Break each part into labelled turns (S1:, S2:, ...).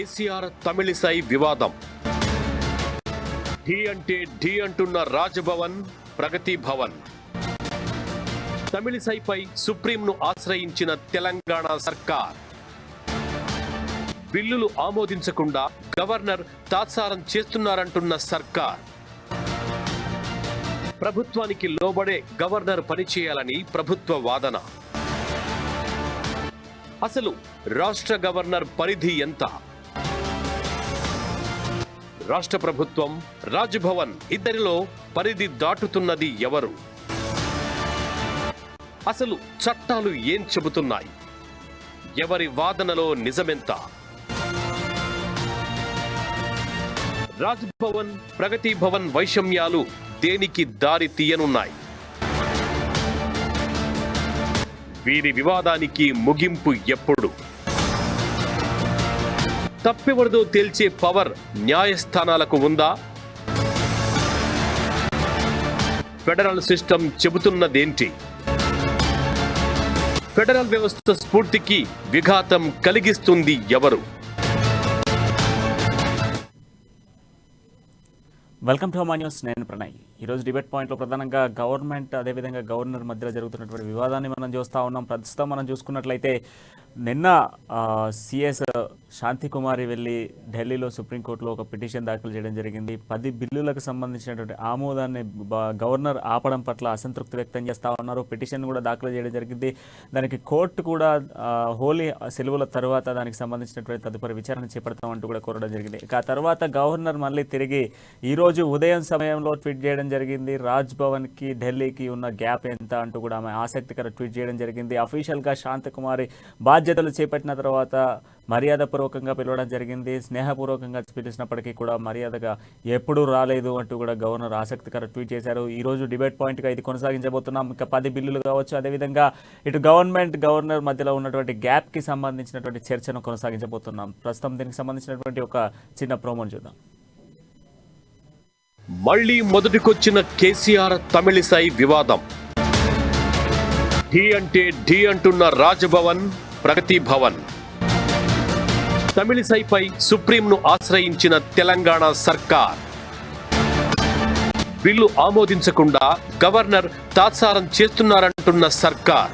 S1: కేసీఆర్ తమిళిసై వివాదం. ఢీ అంటే ఢీ అంటున్న రాజ్భవన్, ప్రగతి భవన్. తమిళిసైపై సుప్రీంను ఆశ్రయించిన తెలంగాణ సర్కార్. బిల్లులు ఆమోదించకుండా గవర్నర్ తాత్సారం చేస్తున్నారంటున్న సర్కార్. ప్రభుత్వానికి లోబడే గవర్నర్ పనిచేయాలని ప్రభుత్వ వాదన. అసలు రాష్ట్ర గవర్నర్ పరిధి ఎంత? రాష్ట్ర ప్రభుత్వం, రాజ్భవన్ ఇద్దరిలో పరిధి దాటుతున్నది ఎవరు? అసలు చట్టాలు ఏం చెబుతున్నాయి? ఎవరి వాదనలో నిజమెంత? రాజ్భవన్, ప్రగతి భవన్ వైషమ్యాలు దేనికి దారి తీయనున్నాయి? వీరి వివాదానికి ముగింపు ఎప్పుడు? తప్పెవరిదో తేల్చే పవర్ న్యాయస్థానాలకు ఉందా? Federal system చెబుతున్నదేంటి? ఫెడరల్ వ్యవస్థ స్ఫూర్తికి విఘాతం కలిగిస్తుంది ఎవరు?
S2: Welcome to news. నేను ప్రణయ్. ఈరోజు డిబేట్ పాయింట్లో ప్రధానంగా గవర్నమెంట్ అదేవిధంగా గవర్నర్ మధ్యలో జరుగుతున్నటువంటి వివాదాన్ని మనం చూస్తూ ఉన్నాం. ప్రస్తుతం మనం చూసుకున్నట్లయితే నిన్న సిఎస్ శాంతికుమారి వెళ్ళి ఢిల్లీలో సుప్రీంకోర్టులో ఒక పిటిషన్ దాఖలు చేయడం జరిగింది. 10 బిల్లులకు సంబంధించినటువంటి ఆమోదాన్ని గవర్నర్ ఆపడం పట్ల అసంతృప్తి వ్యక్తం చేస్తూ ఉన్నారు. పిటిషన్ కూడా దాఖలు చేయడం జరిగింది. దానికి కోర్టు కూడా హోలీ సెలవుల తర్వాత దానికి సంబంధించినటువంటి తదుపరి విచారణ చేపడతామంటూ కూడా కోరడం జరిగింది. ఇక ఆ తర్వాత గవర్నర్ మళ్ళీ తిరిగి ఈరోజు ఉదయం సమయంలో ట్వీట్ చేయడం జరిగింది. రాజ్భవన్కి ఢిల్లీకి ఉన్న గ్యాప్ ఎంత అంటూ కూడా ఆమె ఆసక్తికర ట్వీట్ చేయడం జరిగింది. అఫీషియల్గా శాంతకుమారి బాధ్యతలు చేపట్టిన తర్వాత మర్యాదపూర్వకంగా పిలవడం జరిగింది. స్నేహపూర్వకంగా పిలిచినప్పటికీ కూడా మర్యాదగా ఎప్పుడూ రాలేదు అంటూ కూడా గవర్నర్ ఆసక్తికర ట్వీట్ చేశారు. ఈ రోజు డిబేట్ పాయింట్గా ఇది కొనసాగించబోతున్నాం. ఇంకా 10 బిల్లులు కావచ్చు, అదేవిధంగా ఇటు గవర్నర్ మధ్యలో ఉన్నటువంటి గ్యాప్కి సంబంధించినటువంటి చర్చను కొనసాగించబోతున్నాం. ప్రస్తుతం దీనికి సంబంధించినటువంటి ఒక చిన్న ప్రోమోను చూద్దాం.
S1: మళ్లీ మొదటికొచ్చిన కేసీఆర్ తమిళిసై వివాదం. ఢీ అంటే ఢీ అంటున్న రాజ్భవన్, ప్రగతి భవన్. తమిళిసైపై సుప్రీంను ఆశ్రయించిన తెలంగాణ సర్కార్. బిల్లు ఆమోదించకుండా గవర్నర్ తాత్సారం చేస్తున్నారంటున్న సర్కార్.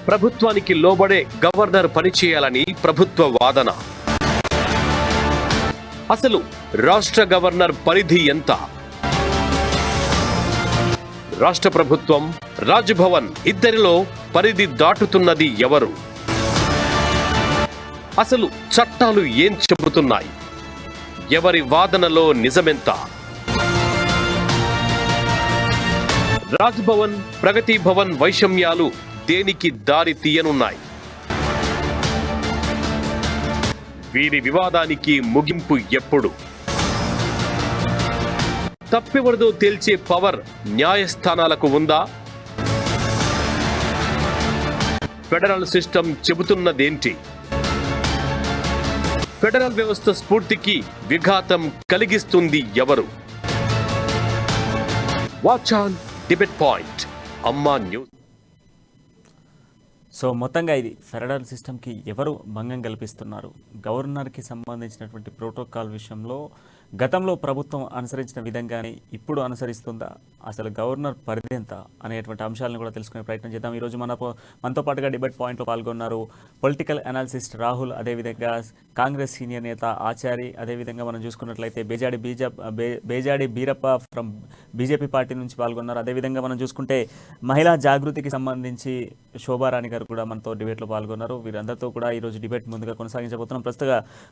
S1: ప్రభుత్వానికి లోబడే గవర్నర్ పనిచేయాలని ప్రభుత్వ వాదన. అసలు రాష్ట్ర గవర్నర్ పరిధి ఎంత? రాష్ట్ర ప్రభుత్వం, రాజ్భవన్ ఇద్దరిలో పరిధి దాటుతున్నది ఎవరు? అసలు చట్టాలు ఏం చెబుతున్నాయి? ఎవరి వాదనలో నిజమెంత? రాజ్భవన్, ప్రగతి భవన్ వైషమ్యాలు దేనికి దారి తీయనున్నాయి? వీరి వివాదానికి ముగింపు ఎప్పుడు? తప్పెవరిదో తేల్చే పవర్ న్యాయస్థానాలకు ఉందా? Federal system చెబుతున్నదేంటి? ఫెడరల్ వ్యవస్థ స్ఫూర్తికి విఘాతం కలిగిస్తుంది ఎవరు? వాచ్ ఆన్ డిబేట్ పాయింట్, అమ్మా న్యూస్.
S2: సో మొత్తంగా ఇది ఫెడరల్ సిస్టమ్కి ఎవరు భంగం కల్పిస్తున్నారు? గవర్నర్కి సంబంధించినటువంటి ప్రోటోకాల్ విషయంలో గతంలో ప్రభుత్వం అనుసరించిన విధంగానే ఇప్పుడు అనుసరిస్తుందా? అసలు గవర్నర్ పరిధి ఎంత అనేటువంటి అంశాలను కూడా తెలుసుకునే ప్రయత్నం చేద్దాం. ఈరోజు మనతో పాటుగా డిబేట్ పాయింట్లో పాల్గొన్నారు పొలిటికల్ అనాలిసిస్ట్ రాహుల్, అదేవిధంగా కాంగ్రెస్ సీనియర్ నేత ఆచారి, అదేవిధంగా మనం చూసుకున్నట్లయితే Bejadi Beerappa from BJP party నుంచి పాల్గొన్నారు. అదేవిధంగా మనం చూసుకుంటే మహిళా జాగృతికి సంబంధించి శోభారాణి గారు కూడా మనతో డిబేట్లో పాల్గొన్నారు. వీరందరితో కూడా ఈరోజు డిబేట్ ముందుగా కొనసాగించబోతున్నాం.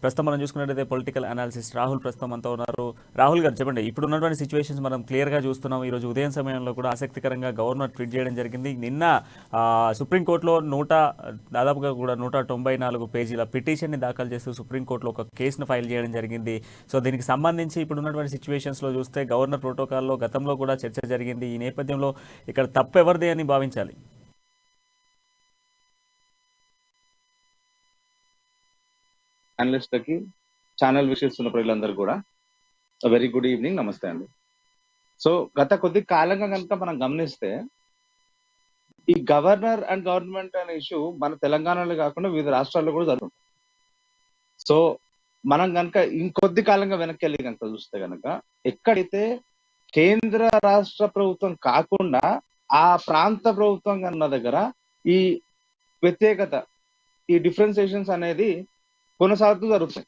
S2: ప్రస్తుతం మనం చూసుకున్నట్లయితే పొలిటికల్ అనాలిసిస్ట్ రాహుల్ ప్రస్తుతం మనతో ఉన్నారు. రాహుల్ గారు, చెప్పండి, ఇప్పుడు ఉన్నటువంటి సిచ్యువేషన్స్ మనం క్లియర్గా చూస్తున్నాం. ఈరోజు ఉదయం సమయంలో కూడా ఆసక్తికరంగా గవర్నర్ ట్వీట్ చేయడం జరిగింది. నిన్న సుప్రీంకోర్టులో దాదాపుగా కూడా 194 పేజీల పిటిషన్ని దాఖలు చేస్తూ సుప్రీంకోర్టులో ఒక కేసును ఫైల్ చేయడం జరిగింది. సో దీనికి సంబంధించి ఇప్పుడు ఉన్నటువంటి సిచ్యువేషన్స్లో చూస్తే గవర్నర్ ప్రోటోకాల్లో గతంలో కూడా చర్చ జరిగింది. ఈ నేపథ్యంలో ఇక్కడ తప్పు ఎవరిది అని భావించాలి?
S3: అనలిస్ట్లకి, ఛానల్ వీక్షిస్తున్న ప్రజలందరూ కూడా వెరీ గుడ్ ఈవినింగ్, నమస్తే అండి. సో గత కొద్ది కాలంగా కనుక మనం గమనిస్తే ఈ గవర్నర్ అండ్ గవర్నమెంట్ అనే ఇష్యూ మన తెలంగాణలో కాకుండా వివిధ రాష్ట్రాల్లో కూడా జరుగుతుంది. సో మనం కనుక ఇంకొద్ది కాలంగా వెనక్కి వెళ్ళి కనుక చూస్తే కనుక ఎక్కడైతే కేంద్ర రాష్ట్ర ప్రభుత్వం కాకుండా ఆ ప్రాంత ప్రభుత్వం ఉన్న దగ్గర ఈ వ్యత్యేకత, ఈ డిఫరెన్సియేషన్స్ అనేది కొనసాగుతూ జరుగుతుంది.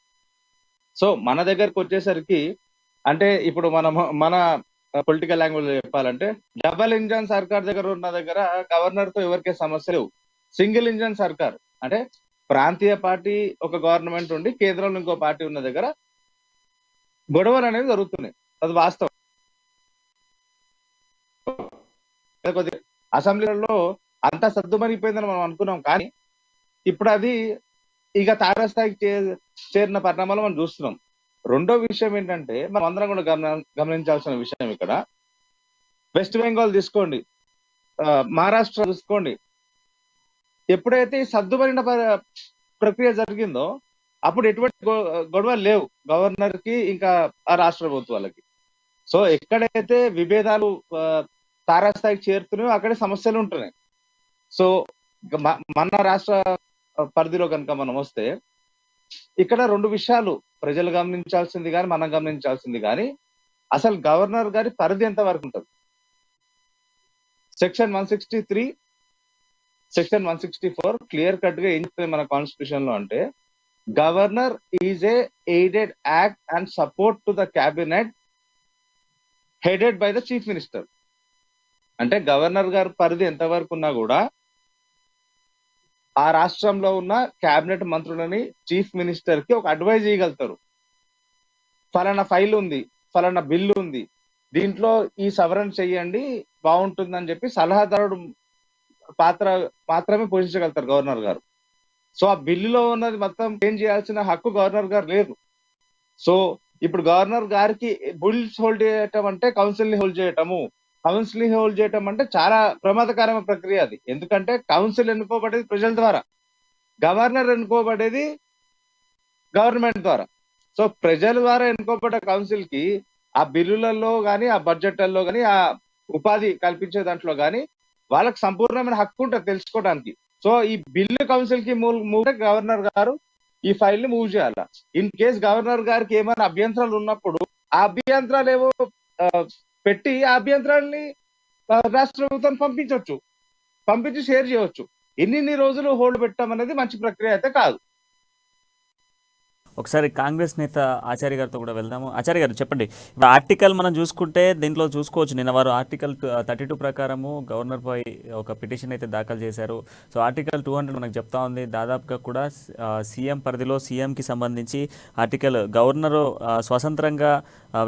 S3: సో మన దగ్గరకు వచ్చేసరికి అంటే ఇప్పుడు మన పొలిటికల్ లాంగ్వేజ్ చెప్పాలంటే డబల్ ఇంజన్ సర్కార్ దగ్గర ఉన్న దగ్గర గవర్నర్ తో ఎవరికే సమస్య లేవు. సింగిల్ ఇంజన్ సర్కార్ అంటే ప్రాంతీయ పార్టీ ఒక గవర్నమెంట్ ఉండి కేంద్రంలో ఇంకో పార్టీ ఉన్న దగ్గర గొడవలు అనేవి జరుగుతున్నాయి. అది వాస్తవం. అసెంబ్లీలో అంతా సర్దుమణిపోయిందని మనం అనుకున్నాం, కానీ ఇప్పుడు అది ఇక తారస్థాయికి చేరిన పరిణామాలు మనం చూస్తున్నాం. రెండో విషయం ఏంటంటే మనం అందరం కూడా గమనించాల్సిన విషయం ఇక్కడ, వెస్ట్ బెంగాల్ తీసుకోండి, మహారాష్ట్ర చూసుకోండి, ఎప్పుడైతే సర్దుమణిన ప్రక్రియ జరిగిందో అప్పుడు ఎటువంటి గొడవలు లేవు గవర్నర్ కి ఇంకా ఆ రాష్ట్ర ప్రభుత్వాలకి. సో ఎక్కడైతే విభేదాలు తారాస్థాయికి చేరుతున్నాయో అక్కడే సమస్యలు ఉంటున్నాయి. సో మన రాష్ట్ర పరిధిలో కనుక మనం వస్తే ఇక్కడ రెండు విషయాలు ప్రజలు గమనించాల్సింది కానీ మనం గమనించాల్సింది కానీ, అసలు గవర్నర్ గారి పరిధి ఎంత వరకు ఉంటుంది. సెక్షన్ 163, సెక్షన్ 164 క్లియర్ కట్ గా ఏం చెప్తుంది మన కాన్స్టిట్యూషన్ లో అంటే, governor is a aided act and support to the cabinet headed by the chief minister. అంటే గవర్నర్ గారి పరిధి ఎంతవరకు ఉన్నా కూడా ఆ రాష్ట్రంలో ఉన్న క్యాబినెట్ మంత్రులని చీఫ్ మినిస్టర్ కి ఒక అడ్వైజ్ ఇవ్వగలుగుతారు. ఫలానా ఫైల్ ఉంది, ఫలానా బిల్లు ఉంది, దీంట్లో ఈ సవరణ చెయ్యండి బాగుంటుందని చెప్పి సలహాదారుడు పాత్ర మాత్రమే పోషించగలుగుతారు గవర్నర్ గారు. సో ఆ బిల్లులో ఉన్నది మొత్తం చేంజ్ చేయాల్సిన హక్కు గవర్నర్ గారు లేదు. సో ఇప్పుడు గవర్నర్ గారికి బిల్స్ హోల్డ్ చేయటం అంటే కౌన్సిల్ ని హోల్డ్ చేయటము, కౌన్సిల్ ని హోల్డ్ చేయటం అంటే చాలా ప్రమాదకరమైన ప్రక్రియ అది. ఎందుకంటే కౌన్సిల్ ఎన్నుకోబడేది ప్రజల ద్వారా, గవర్నర్ ఎన్నుకోబడేది గవర్నమెంట్ ద్వారా. సో ప్రజల ద్వారా ఎన్నుకోబడ్డ కౌన్సిల్ కి ఆ బిల్లులలో కానీ ఆ బడ్జెట్లలో కానీ ఆ ఉపాధి కల్పించే దాంట్లో కానీ వాళ్ళకి సంపూర్ణమైన హక్కు ఉంటుంది తెలుసుకోవడానికి. సో ఈ బిల్లు కౌన్సిల్ కి మూవ్ గవర్నర్ గారు ఈ ఫైల్ ని మూవ్ చేయాలి. ఇన్ కేస్ గవర్నర్ గారికి ఏమైనా అభ్యంతరాలు ఉన్నప్పుడు ఆ అభ్యంతరాలు ఏవో పెట్టి ఆ అభ్యంతరాలని రాష్ట్ర ప్రభుత్వం పంపించి షేర్ చేయవచ్చు. ఎన్ని రోజులు హోల్డ్ పెట్టడం అనేది మంచి ప్రక్రియ అయితే కాదు.
S2: ఒకసారి కాంగ్రెస్ నేత ఆచార్య గారితో కూడా వెళ్దాము. ఆచార్య గారు చెప్పండి, ఇప్పుడు ఆర్టికల్ మనం చూసుకుంటే దీంట్లో చూసుకోవచ్చు, నిన్న వారు ఆర్టికల్ 32 ప్రకారము గవర్నర్పై ఒక పిటిషన్ అయితే దాఖలు చేశారు. సో ఆర్టికల్ 200 మనకు చెప్తా ఉంది దాదాపుగా కూడా సీఎం పరిధిలో సీఎంకి సంబంధించి ఆర్టికల్ గవర్నర్ స్వతంత్రంగా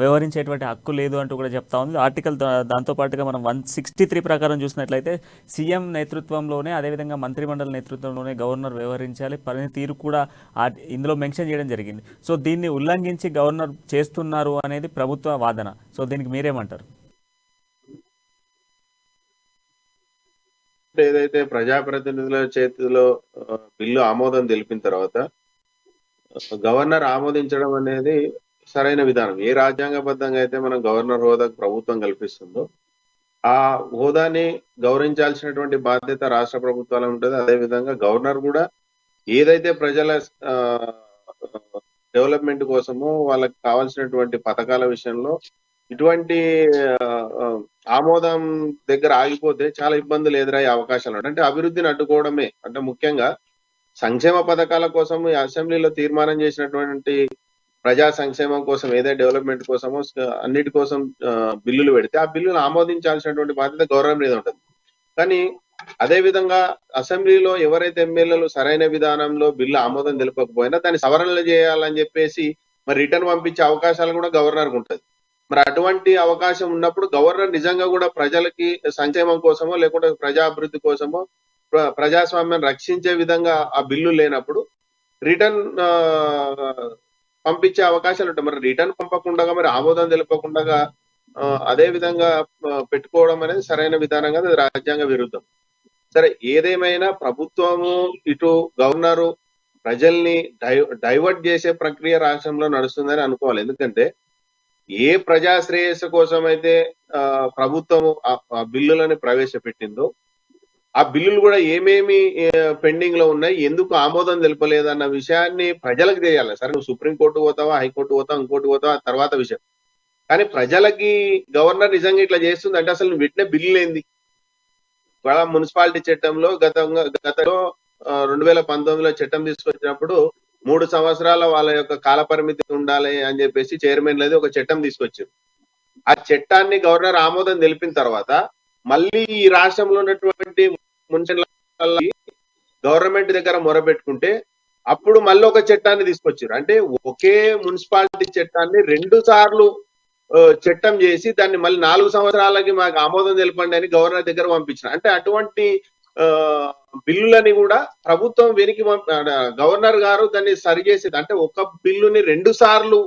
S2: వ్యవహరించేటువంటి హక్కు లేదు అంటూ కూడా చెప్తా ఉంది ఆర్టికల్. దాంతోపాటుగా మనం 163 ప్రకారం చూసినట్లయితే సీఎం నేతృత్వంలోనే అదేవిధంగా మంత్రిమండలి నేతృత్వంలోనే గవర్నర్ వ్యవహరించాలి, పనితీరు కూడా ఇందులో మెన్షన్ చేయడం జరిగింది. సో దీన్ని ఉల్లంఘించి గవర్నర్ చేస్తున్నారు అనేది ప్రభుత్వ వాదన. సో దీనికి మీరేమంటారు?
S4: ఏదైతే ప్రజాప్రతినిధుల చేతిలో బిల్లు ఆమోదం తెలిపిన తర్వాత గవర్నర్ ఆమోదించడం అనేది సరైన విధానం. ఏ రాజ్యాంగబద్ధంగా అయితే మనం గవర్నర్ హోదాకు ప్రభుత్వం కల్పిస్తుందో ఆ హోదాని గౌరవించాల్సినటువంటి బాధ్యత రాష్ట్ర ప్రభుత్వాలు ఉంటుంది. అదేవిధంగా గవర్నర్ కూడా ఏదైతే ప్రజల డెవలప్మెంట్ కోసమో వాళ్ళకి కావాల్సినటువంటి పథకాల విషయంలో ఇటువంటి ఆమోదం దగ్గర ఆగిపోతే చాలా ఇబ్బందులు ఎదురయ్యే అవకాశాలు ఉంటాయి. అంటే అభివృద్ధిని అడ్డుకోవడమే, అంటే ముఖ్యంగా సంక్షేమ పథకాల కోసం అసెంబ్లీలో తీర్మానం చేసినటువంటి ప్రజా సంక్షేమం కోసం ఏదైతే డెవలప్మెంట్ కోసమో అన్నిటి కోసం బిల్లులు పెడితే ఆ బిల్లులు ఆమోదించాల్సినటువంటి బాధ్యత గవర్నర్ మీద ఉంటుంది. కానీ అదే విధంగా అసెంబ్లీలో ఎవరైతే ఎమ్మెల్యేలు సరైన విధానంలో బిల్లు ఆమోదం తెలపకపోయినా దాన్ని సవరణలు చేయాలని చెప్పేసి మరి రిటర్న్ పంపించే అవకాశాలు కూడా గవర్నర్కి ఉంటుంది. మరి అటువంటి అవకాశం ఉన్నప్పుడు గవర్నర్ నిజంగా కూడా ప్రజలకి సంక్షేమం కోసమో లేకుంటే ప్రజాభివృద్ధి కోసమో ప్రజాస్వామ్యం రక్షించే విధంగా ఆ బిల్లు లేనప్పుడు రిటర్న్ పంపించే అవకాశాలు ఉంటాయి. మరి రిటర్న్ పంపకుండా మరి ఆమోదం తెలపకుండా అదే విధంగా పెట్టుకోవడం అనేది సరైన విధానంగా అది రాజ్యాంగ విరుద్ధం. సరే, ఏదేమైనా ప్రభుత్వము ఇటు గవర్నరు ప్రజల్ని డైవర్ట్ చేసే ప్రక్రియ రాష్ట్రంలో నడుస్తుందని అనుకోవాలి. ఎందుకంటే ఏ ప్రజా శ్రేయస్సు కోసం అయితే ప్రభుత్వము ఆ బిల్లులను ప్రవేశపెట్టిందో ఆ బిల్లులు కూడా ఏమేమి పెండింగ్ లో ఉన్నాయి, ఎందుకు ఆమోదం తెలపలేదన్న విషయాన్ని ప్రజలకు తెలియాలి. సరే నువ్వు సుప్రీంకోర్టు పోతావా, హైకోర్టు పోతావా, ఇంకోటి పోతావా తర్వాత విషయం. కానీ ప్రజలకి గవర్నర్ నిజంగా ఇట్లా చేస్తుంది అంటే అసలు నువ్వు పెట్టిన బిల్లు ఏంది? ఇవాళ మున్సిపాలిటీ చట్టంలో గతంలో 2019లో చట్టం తీసుకొచ్చినప్పుడు 3 సంవత్సరాల వాళ్ళ యొక్క కాల పరిమితి ఉండాలి అని చెప్పేసి చైర్మన్లది ఒక చట్టం తీసుకొచ్చారు. ఆ చట్టాన్ని గవర్నర్ ఆమోదం తెలిపిన తర్వాత మళ్ళీ ఈ రాష్ట్రంలో ఉన్నటువంటి మున్సిపల్ గవర్నమెంట్ దగ్గర మొరబెట్టుకుంటే అప్పుడు మళ్ళీ ఒక చట్టాన్ని తీసుకొచ్చారు. అంటే ఒకే మున్సిపాలిటీ చట్టాన్ని 2 సార్లు చట్టం చేసి దాన్ని మళ్ళీ 4 సంవత్సరాలకి మాకు ఆమోదం తెలపండి అని గవర్నర్ దగ్గర పంపించిన. అంటే అటువంటి బిల్లులని కూడా ప్రభుత్వం వెనక్కి గవర్నర్ గారు దాన్ని సరిచేసేది. అంటే ఒక బిల్లుని 2 సార్లు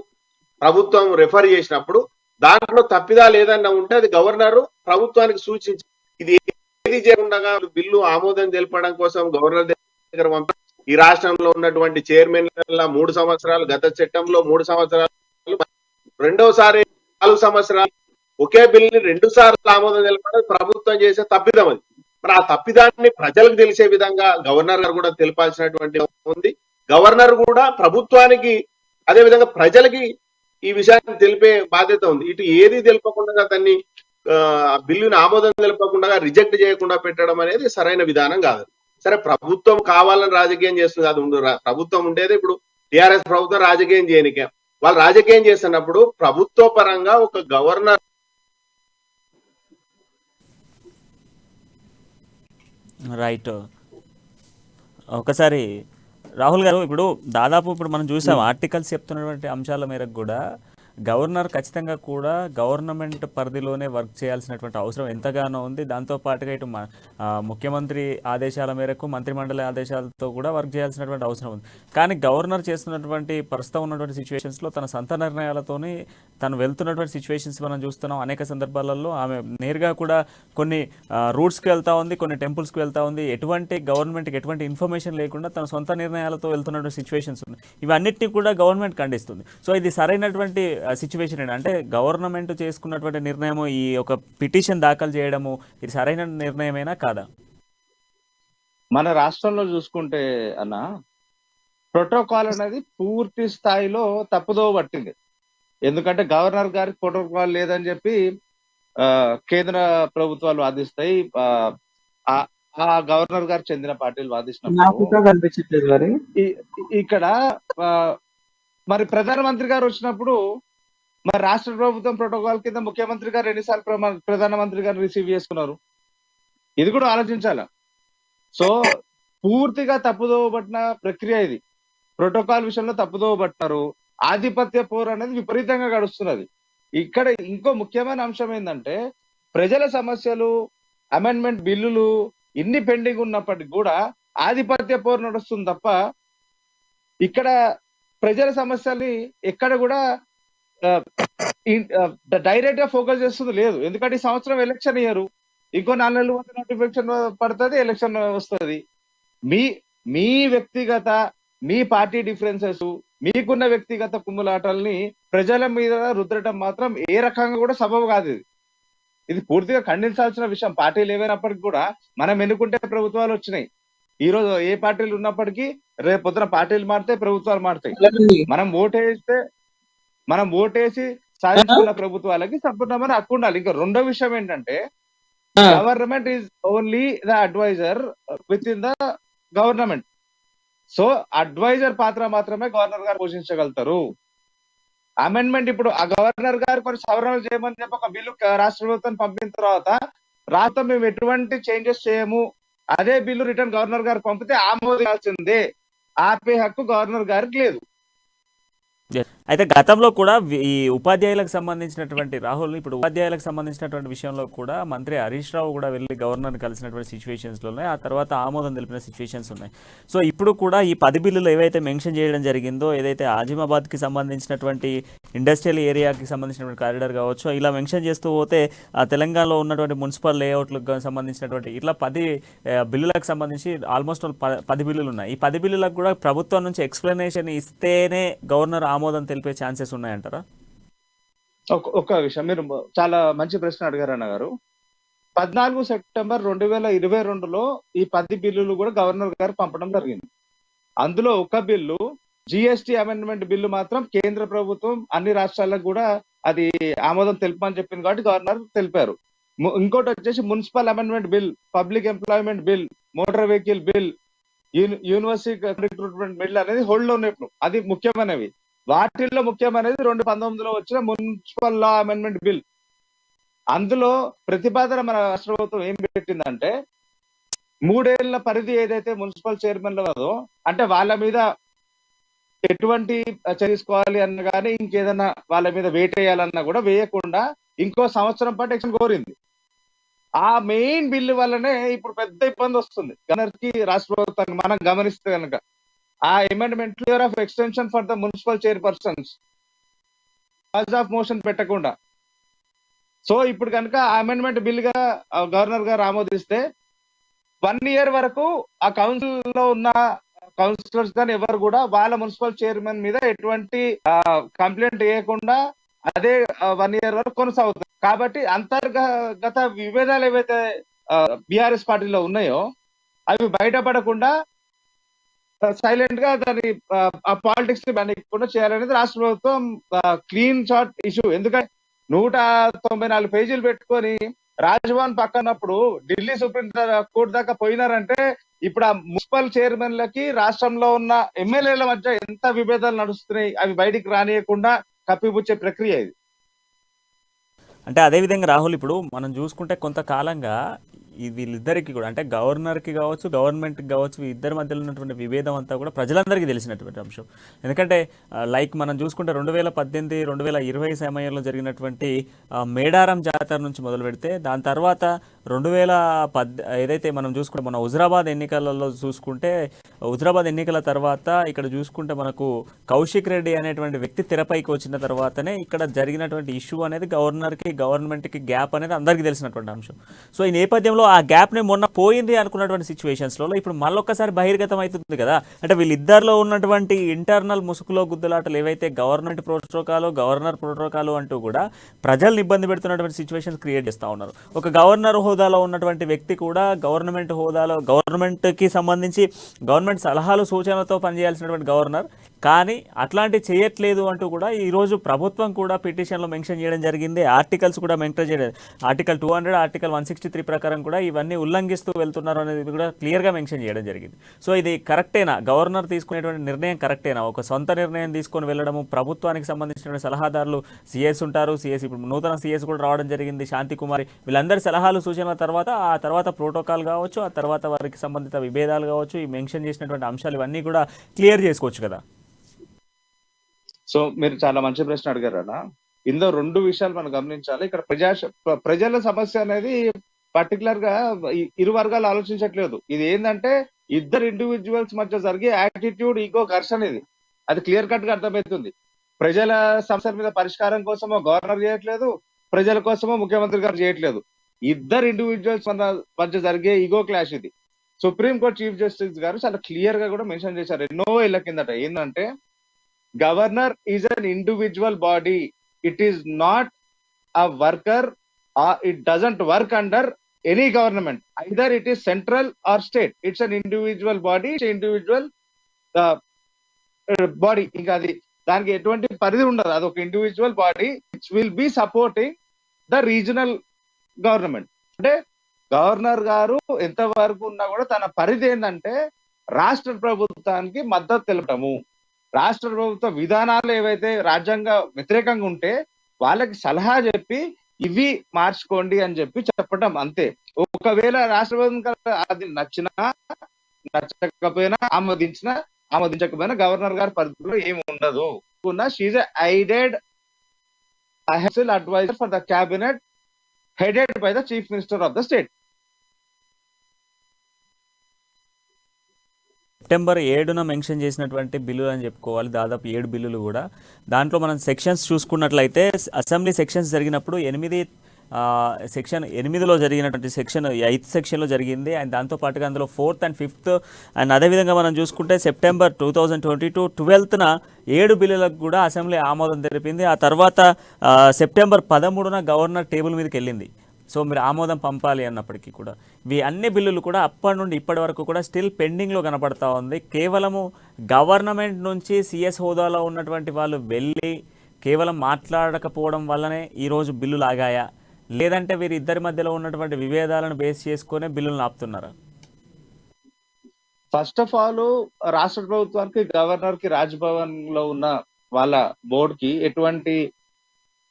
S4: ప్రభుత్వం రెఫర్ చేసినప్పుడు దాంట్లో తప్పిదాలు ఏదన్నా ఉంటే అది గవర్నర్ ప్రభుత్వానికి సూచించి ఇది ఏది చేయకుండా బిల్లు ఆమోదం తెలపడం కోసం గవర్నర్ దగ్గర పంపి ఈ రాష్ట్రంలో ఉన్నటువంటి చైర్మన్ 3 సంవత్సరాలు, గత చట్టంలో 3 సంవత్సరాలు, రెండోసారి 4 సంవత్సరాలు ఒకే బిల్లుని 2 సార్లు ఆమోదం తెలపడం ప్రభుత్వం చేసే తప్పిదం అది. మరి ఆ తప్పిదాన్ని ప్రజలకు తెలిసే విధంగా గవర్నర్ గారు కూడా తెలపాల్సినటువంటి ఉంది. గవర్నర్ కూడా ప్రభుత్వానికి అదే విధంగా ప్రజలకి ఈ విషయాన్ని తెలిపే బాధ్యత ఉంది. ఇటు ఏది తెలపకుండా దాన్ని బిల్లుని ఆమోదం తెలపకుండా రిజెక్ట్ చేయకుండా పెట్టడం అనేది సరైన విధానం కాదు. సరే ప్రభుత్వం కావాలని రాజకీయం చేస్తుంది, అది ప్రభుత్వం ఉండేది ఇప్పుడు టిఆర్ఎస్ ప్రభుత్వం రాజకీయం చేయనికే. వాళ్ళు రాజకీయం చేస్తున్నప్పుడు ప్రభుత్వ పరంగా ఒక గవర్నర్
S2: రైట్. ఒకసారి రాహుల్ గారు, ఇప్పుడు దాదాపు ఇప్పుడు మనం చూసాం ఆర్టికల్స్ చెప్తున్నటువంటి అంశాల మేరకు కూడా గవర్నర్ ఖచ్చితంగా కూడా గవర్నమెంట్ పరిధిలోనే వర్క్ చేయాల్సినటువంటి అవసరం ఎంతగానో ఉంది. దాంతోపాటుగా ఇటు ముఖ్యమంత్రి ఆదేశాల మేరకు మంత్రిమండలి ఆదేశాలతో కూడా వర్క్ చేయాల్సినటువంటి అవసరం ఉంది. కానీ గవర్నర్ చేస్తున్నటువంటి ప్రస్తుతం ఉన్నటువంటి సిచ్యువేషన్స్లో తన సొంత నిర్ణయాలతోని తను వెళ్తున్నటువంటి సిచ్యువేషన్స్ మనం చూస్తున్నాం. అనేక సందర్భాలలో ఆమె నేరుగా కూడా కొన్ని రూట్స్కి వెళ్తూ ఉంది, కొన్ని టెంపుల్స్కి వెళ్తూ ఉంది. ఎటువంటి గవర్నమెంట్కి ఎటువంటి ఇన్ఫర్మేషన్ లేకుండా తన సొంత నిర్ణయాలతో వెళ్తున్నటువంటి సిచ్యువేషన్స్ ఉన్నాయి. ఇవన్నిటిని కూడా గవర్నమెంట్ ఖండిస్తుంది. సో ఇది సరైనటువంటి సిచ్యువేషన్ ఏంటి అంటే గవర్నమెంట్ చేసుకున్నటువంటి నిర్ణయం ఈ ఒక పిటిషన్ దాఖలు చేయడము ఇది సరైన నిర్ణయమేనా కాదా?
S3: మన రాష్ట్రంలో చూసుకుంటే అన్న ప్రోటోకాల్ అనేది పూర్తి స్థాయిలో తప్పుదోవ పట్టింది. ఎందుకంటే గవర్నర్ గారికి ప్రోటోకాల్ లేదని చెప్పి కేంద్ర ప్రభుత్వాలు వాదిస్తాయి, ఆ గవర్నర్ గారు చెందిన పార్టీలు వాదిస్తున్నారు. ఇక్కడ మరి ప్రధానమంత్రి గారు వచ్చినప్పుడు మరి రాష్ట్ర ప్రభుత్వం ప్రోటోకాల్ కింద ముఖ్యమంత్రి గారు ఎన్నిసార్లు ప్రధానమంత్రి గారు రిసీవ్ చేసుకున్నారు, ఇది కూడా ఆలోచించాల. సో పూర్తిగా తప్పుదోవబట్టిన ప్రక్రియ ఇది. ప్రోటోకాల్ విషయంలో తప్పుదోవబట్టినారు. ఆధిపత్య పోరు అనేది విపరీతంగా గడుస్తున్నది. ఇక్కడ ఇంకో ముఖ్యమైన అంశం ఏంటంటే ప్రజల సమస్యలు, అమెండ్మెంట్ బిల్లులు ఇన్ని పెండింగ్ ఉన్నప్పటికీ కూడా ఆధిపత్య పోరు నడుస్తుంది తప్ప ఇక్కడ ప్రజల సమస్యల్ని ఎక్కడ కూడా డైరెక్ట్ గా ఫోకస్ చేస్తుంది లేదు. ఎందుకంటే ఈ సంవత్సరం ఎలక్షన్ ఇయ్యరు, ఇంకో 4 నెలలు నోటిఫికేషన్ పడుతుంది, ఎలక్షన్ వస్తుంది. మీ వ్యక్తిగత మీ పార్టీ డిఫరెన్సెస్, మీకున్న వ్యక్తిగత కుమ్ములాటల్ని ప్రజల మీద రుద్దడం మాత్రం ఏ రకంగా కూడా సబబు కాదు. ఇది పూర్తిగా ఖండించాల్సిన విషయం. పార్టీలు ఏవైనప్పటికీ కూడా మనం ఎన్నుకుంటే ప్రభుత్వాలు వచ్చినాయి. ఈ రోజు ఏ పార్టీలు ఉన్నప్పటికీ రేపు పొద్దున పార్టీలు మారితే ప్రభుత్వాలు మారుతాయి. మనం ఓటేసి సాధించుకున్న ప్రభుత్వాలకి సంపూర్ణమైన హక్కు ఉండాలి. ఇంకా రెండో విషయం ఏంటంటే government is only the adviser with in the government. So adviser పాత్ర మాత్రమే గవర్నర్ గారు పోషించగలుగుతారు. అమెండ్మెంట్ ఇప్పుడు ఆ గవర్నర్ గారు కొన్ని సవరణలు చేయమని చెప్పి ఒక బిల్లు రాష్ట్ర ప్రభుత్వం పంపిన తర్వాత రాష్ట్రం మేము ఎటువంటి చేంజెస్ చేయము, అదే బిల్లు రిటర్న్ గవర్నర్ గారు పంపితే ఆమోదించాల్సిందే. ఆపే హక్కు గవర్నర్ గారికి లేదు.
S2: అయితే గతంలో కూడా ఈ ఉపాధ్యాయులకు సంబంధించినటువంటి రాహుల్, ఇప్పుడు ఉపాధ్యాయులకు సంబంధించినటువంటి విషయంలో కూడా మంత్రి హరీష్ రావు కూడా వెళ్ళి గవర్నర్ని కలిసినటువంటి సిచ్యువేషన్స్లో ఉన్నాయి. ఆ తర్వాత ఆమోదం తెలిపిన సిచ్యువేషన్స్ ఉన్నాయి. సో ఇప్పుడు కూడా ఈ 10 బిల్లులు ఏవైతే మెన్షన్ చేయడం జరిగిందో, ఏదైతే ఆజిమాబాద్కి సంబంధించినటువంటి ఇండస్ట్రియల్ ఏరియాకి సంబంధించినటువంటి కారిడార్ కావచ్చు, ఇలా మెన్షన్ చేస్తూ పోతే ఆ తెలంగాణలో ఉన్నటువంటి మున్సిపల్ లేఅవుట్లకు సంబంధించినటువంటి ఇట్లా 10 బిల్లులకు సంబంధించి ఆల్మోస్ట్ 10 బిల్లులు ఉన్నాయి. ఈ 10 బిల్లులకు కూడా ప్రభుత్వం నుంచి ఎక్స్ప్లెనేషన్ ఇస్తేనే గవర్నర్ ఆమోదం తెలిపే ఛాన్సెస్ ఉన్నాయంటారా?
S3: ఒక విషయం, మీరు చాలా మంచి ప్రశ్న అడిగారు అన్న గారు. 14 సెప్టెంబర్ 2022లో ఈ 10 బిల్లులు కూడా గవర్నర్ గారు పంపడం జరిగింది. అందులో ఒక బిల్లు జిఎస్టి అమెండ్మెంట్ బిల్లు మాత్రం కేంద్ర ప్రభుత్వం అన్ని రాష్ట్రాలకు కూడా అది ఆమోదం తెలుపని చెప్పింది కాబట్టి గవర్నర్ తెలిపారు. ఇంకోటి వచ్చేసి municipal amendment bill, public employment bill, motor vehicle bill, university recruitment bill అనేది హోల్డ్ లో ఉన్నాయి. ఇప్పుడు అది ముఖ్యమైనవి. వాటిల్లో ముఖ్యమైనది 2019లో వచ్చిన మున్సిపల్ లా అమెండ్మెంట్ బిల్. అందులో ప్రతిపాదన మన రాష్ట్ర ప్రభుత్వం ఏం పెట్టిందంటే 3 ఏళ్ల పరిధి ఏదైతే మున్సిపల్ చైర్మన్ లో అంటే వాళ్ళ మీద ఎటువంటి చర్య తీసుకోవాలి అన్న కానీ ఇంకేదన్నా వాళ్ళ మీద వెయిట్ వేయాలన్నా కూడా వేయకుండా ఇంకో సంవత్సరం పాటు ఎక్షన్ కోరింది. ఆ మెయిన్ బిల్లు వల్లనే ఇప్పుడు పెద్ద ఇబ్బంది వస్తుంది గవర్నర్ కి, రాష్ట్ర ప్రభుత్వానికి. మనం గమనిస్తే కనుక ఆ amendment clear of extension for the municipal chairpersons cause of motion పెట్టకుండా, సో ఇప్పుడు కనుక ఆ అమెండ్మెంట్ బిల్ గా గవర్నర్ గారు ఆమోదిస్తే 1 year వరకు ఆ కౌన్సిల్ లో ఉన్న కౌన్సిలర్స్ కానీ ఎవరు కూడా వాళ్ళ మున్సిపల్ చైర్మన్ మీద ఎటువంటి కంప్లైంట్ వేయకుండా అదే 1 year వరకు కొనసాగుతుంది. కాబట్టి అంతర్గత విభేదాలు ఏవైతే బిఆర్ఎస్ పార్టీలో ఉన్నాయో అవి బయటపడకుండా సైలెంట్ గా దాని ఆ పాలిటిక్స్ ని కూడా చేయాలనేది రాష్ట్ర ప్రభుత్వం క్లీన్ షాట్ ఇష్యూ. ఎందుకంటే 194 పేజీలు పెట్టుకొని రాజ్భవన్ పక్కనప్పుడు ఢిల్లీ సుప్రీం కోర్టు దాకా పోయినారంటే ఇప్పుడు ఆ మున్సిపల్ చైర్మన్లకి రాష్ట్రంలో ఉన్న ఎమ్మెల్యేల మధ్య ఎంత విభేదాలు నడుస్తున్నాయి, అవి బయటికి రానియకుండా కప్పిపుచ్చే ప్రక్రియ ఇది.
S2: అంటే అదేవిధంగా రాహుల్, ఇప్పుడు మనం చూసుకుంటే కొంతకాలంగా వీళ్ళిద్దరికి కూడా అంటే గవర్నర్కి కావచ్చు, గవర్నమెంట్కి కావచ్చు, ఇద్దరి మధ్యలో ఉన్నటువంటి విభేదం అంతా కూడా ప్రజలందరికీ తెలిసినటువంటి అంశం. ఎందుకంటే లైక్ మనం చూసుకుంటే 2018, 2020 సమయంలో జరిగినటువంటి మేడారం జాతర నుంచి మొదలు పెడితే దాని తర్వాత 2010 ఏదైతే మనం చూసుకుంటే మన హుజరాబాద్ ఎన్నికలలో చూసుకుంటే హుజరాబాద్ ఎన్నికల తర్వాత ఇక్కడ చూసుకుంటే మనకు కౌశిక్ రెడ్డి అనేటువంటి వ్యక్తి తెరపైకి వచ్చిన తర్వాతనే ఇక్కడ జరిగినటువంటి ఇష్యూ అనేది గవర్నర్కి, గవర్నమెంట్కి గ్యాప్ అనేది అందరికీ తెలిసినటువంటి అంశం. సో ఈ నేపథ్యంలో ఆ గ్యాప్ని మొన్న పోయింది అనుకున్నటువంటి సిచ్యువేషన్స్లో ఇప్పుడు మళ్ళొక్కసారి బహిర్గతం అవుతుంది కదా. అంటే వీళ్ళిద్దరిలో ఉన్నటువంటి ఇంటర్నల్ ముసుగులో గుద్దులాటలు ఏవైతే గవర్నమెంట్ ప్రోటోకాలు, గవర్నర్ ప్రోటోకాలు అంటూ కూడా ప్రజల్ని ఇబ్బంది పెడుతున్నటువంటి సిచ్యువేషన్స్ క్రియేట్ చేస్తూ ఉన్నారు. ఒక గవర్నర్ హోదాలో ఉన్నటువంటి వ్యక్తి కూడా గవర్నమెంట్ హోదాలో గవర్నమెంట్కి సంబంధించి గవర్నమెంట్ సలహాలు సూచనలతో పనిచేయాల్సినటువంటి గవర్నర్ కానీ అట్లాంటి చేయట్లేదు అంటూ కూడా ఈరోజు ప్రభుత్వం కూడా పిటిషన్లో మెన్షన్ చేయడం జరిగింది. ఆర్టికల్స్ కూడా మెన్షన్ చేయడం, ఆర్టికల్ 200, ఆర్టికల్ 163 ప్రకారం కూడా ఇవన్నీ ఉల్లంఘిస్తూ వెళ్తున్నారు అనేది కూడా క్లియర్గా మెన్షన్ చేయడం జరిగింది. సో ఇది కరెక్టేనా? గవర్నర్ తీసుకునేటువంటి నిర్ణయం కరెక్టేనా? ఒక సొంత నిర్ణయం తీసుకొని వెళ్ళడము, ప్రభుత్వానికి సంబంధించిన సలహాదారులు సిఎస్ ఉంటారు, సిఎస్ ఇప్పుడు నూతన సిఎస్ కూడా రావడం జరిగింది, శాంతి కుమారి, వీళ్ళందరి సలహాలు సూచనల తర్వాత ఆ తర్వాత ప్రోటోకాల్ కావచ్చు, ఆ తర్వాత వారికి సంబంధిత విభేదాలు కావచ్చు, ఈ మెన్షన్ చేసినటువంటి అంశాలు ఇవన్నీ కూడా క్లియర్ చేసుకోవచ్చు కదా.
S3: సో మీరు చాలా మంచి ప్రశ్న అడిగారు అన్న. ఇందులో 2 విషయాలు మనం గమనించాలి. ఇక్కడ ప్రజల సమస్య అనేది పర్టికులర్ గా ఇరు వర్గాలు ఆలోచించట్లేదు. ఇది ఏంటంటే ఇద్దరు ఇండివిజువల్స్ మధ్య జరిగే యాటిట్యూడ్, ఈగో ఘర్షణ. ఇది అది క్లియర్ కట్ గా అర్థమవుతుంది. ప్రజల సమస్యల మీద పరిష్కారం కోసమో గవర్నర్ చేయట్లేదు, ప్రజల కోసమో ముఖ్యమంత్రి గారు చేయట్లేదు. ఇద్దరు ఇండివిజువల్స్ మధ్య జరిగే ఈగో క్లాష్ ఇది. సుప్రీంకోర్టు చీఫ్ జస్టిస్ గారు చాలా క్లియర్ గా కూడా మెన్షన్ చేశారు ఎన్నో ఏళ్ల కిందట. ఏంటంటే governor is an individual body, it is not a worker, or it doesn't work under any government, either it is central or state. It's an individual body, it's an individual body. ఇంకా అది దానికి ఎటువంటి పరిధి ఉండదు. అది ఒక individual body which will be supporting the regional government. అంటే governor గారు ఎంత వరకు ఉన్నా కూడా తన పరిధి ఏంటంటే రాష్ట్ర ప్రభుత్వానికి మద్దతు తెలపటము, రాష్ట్ర ప్రభుత్వ విధానాలు ఏవైతే రాజ్యాంగ వ్యతిరేకంగా ఉంటే వాళ్ళకి సలహా చెప్పి ఇవి మార్చుకోండి అని చెప్పటం అంతే. ఒకవేళ రాష్ట్ర ప్రభుత్వం అది నచ్చినా నచ్చకపోయినా ఆమోదించకపోయినా గవర్నర్ గారి పరిధిలో ఏమి ఉండదు. She aided adviser for the cabinet headed by the chief minister of the state.
S2: September 7న మెన్షన్ చేసినటువంటి బిల్లులు అని చెప్పుకోవాలి, దాదాపు 7 బిల్లులు కూడా. దాంట్లో మనం సెక్షన్స్ చూసుకున్నట్లయితే అసెంబ్లీ సెక్షన్స్ జరిగినప్పుడు సెక్షన్ 8లో జరిగినటువంటి సెక్షన్ 8th సెక్షన్లో జరిగింది. అండ్ దాంతోపాటుగా అందులో 4th and 5th అండ్ అదేవిధంగా మనం చూసుకుంటే సెప్టెంబర్ 2022 12న 7 బిల్లులకు కూడా అసెంబ్లీ ఆమోదం తెలిపింది. ఆ తర్వాత సెప్టెంబర్ 13న గవర్నర్ టేబుల్ మీదకి వెళ్ళింది. సో మీరు ఆమోదం పంపాలి అన్నప్పటికీ కూడా ఇవి అన్ని బిల్లులు కూడా అప్పటి నుండి ఇప్పటి వరకు కూడా స్టిల్ పెండింగ్లో కనపడతా ఉంది. కేవలము గవర్నమెంట్ నుంచి సిఎస్ హోదాలో ఉన్నటువంటి వాళ్ళు వెళ్ళి కేవలం మాట్లాడకపోవడం వల్లనే ఈరోజు బిల్లులు ఆగాయా, లేదంటే వీరిద్దరి మధ్యలో ఉన్నటువంటి విభేదాలను బేస్ చేసుకునే బిల్లులను ఆపుతున్నారా?
S3: ఫస్ట్ ఆఫ్ ఆల్ రాష్ట్ర ప్రభుత్వానికి, గవర్నర్ కి, రాజ్భవన్ లో ఉన్న వాళ్ళ బోర్డ్ కి ఎటువంటి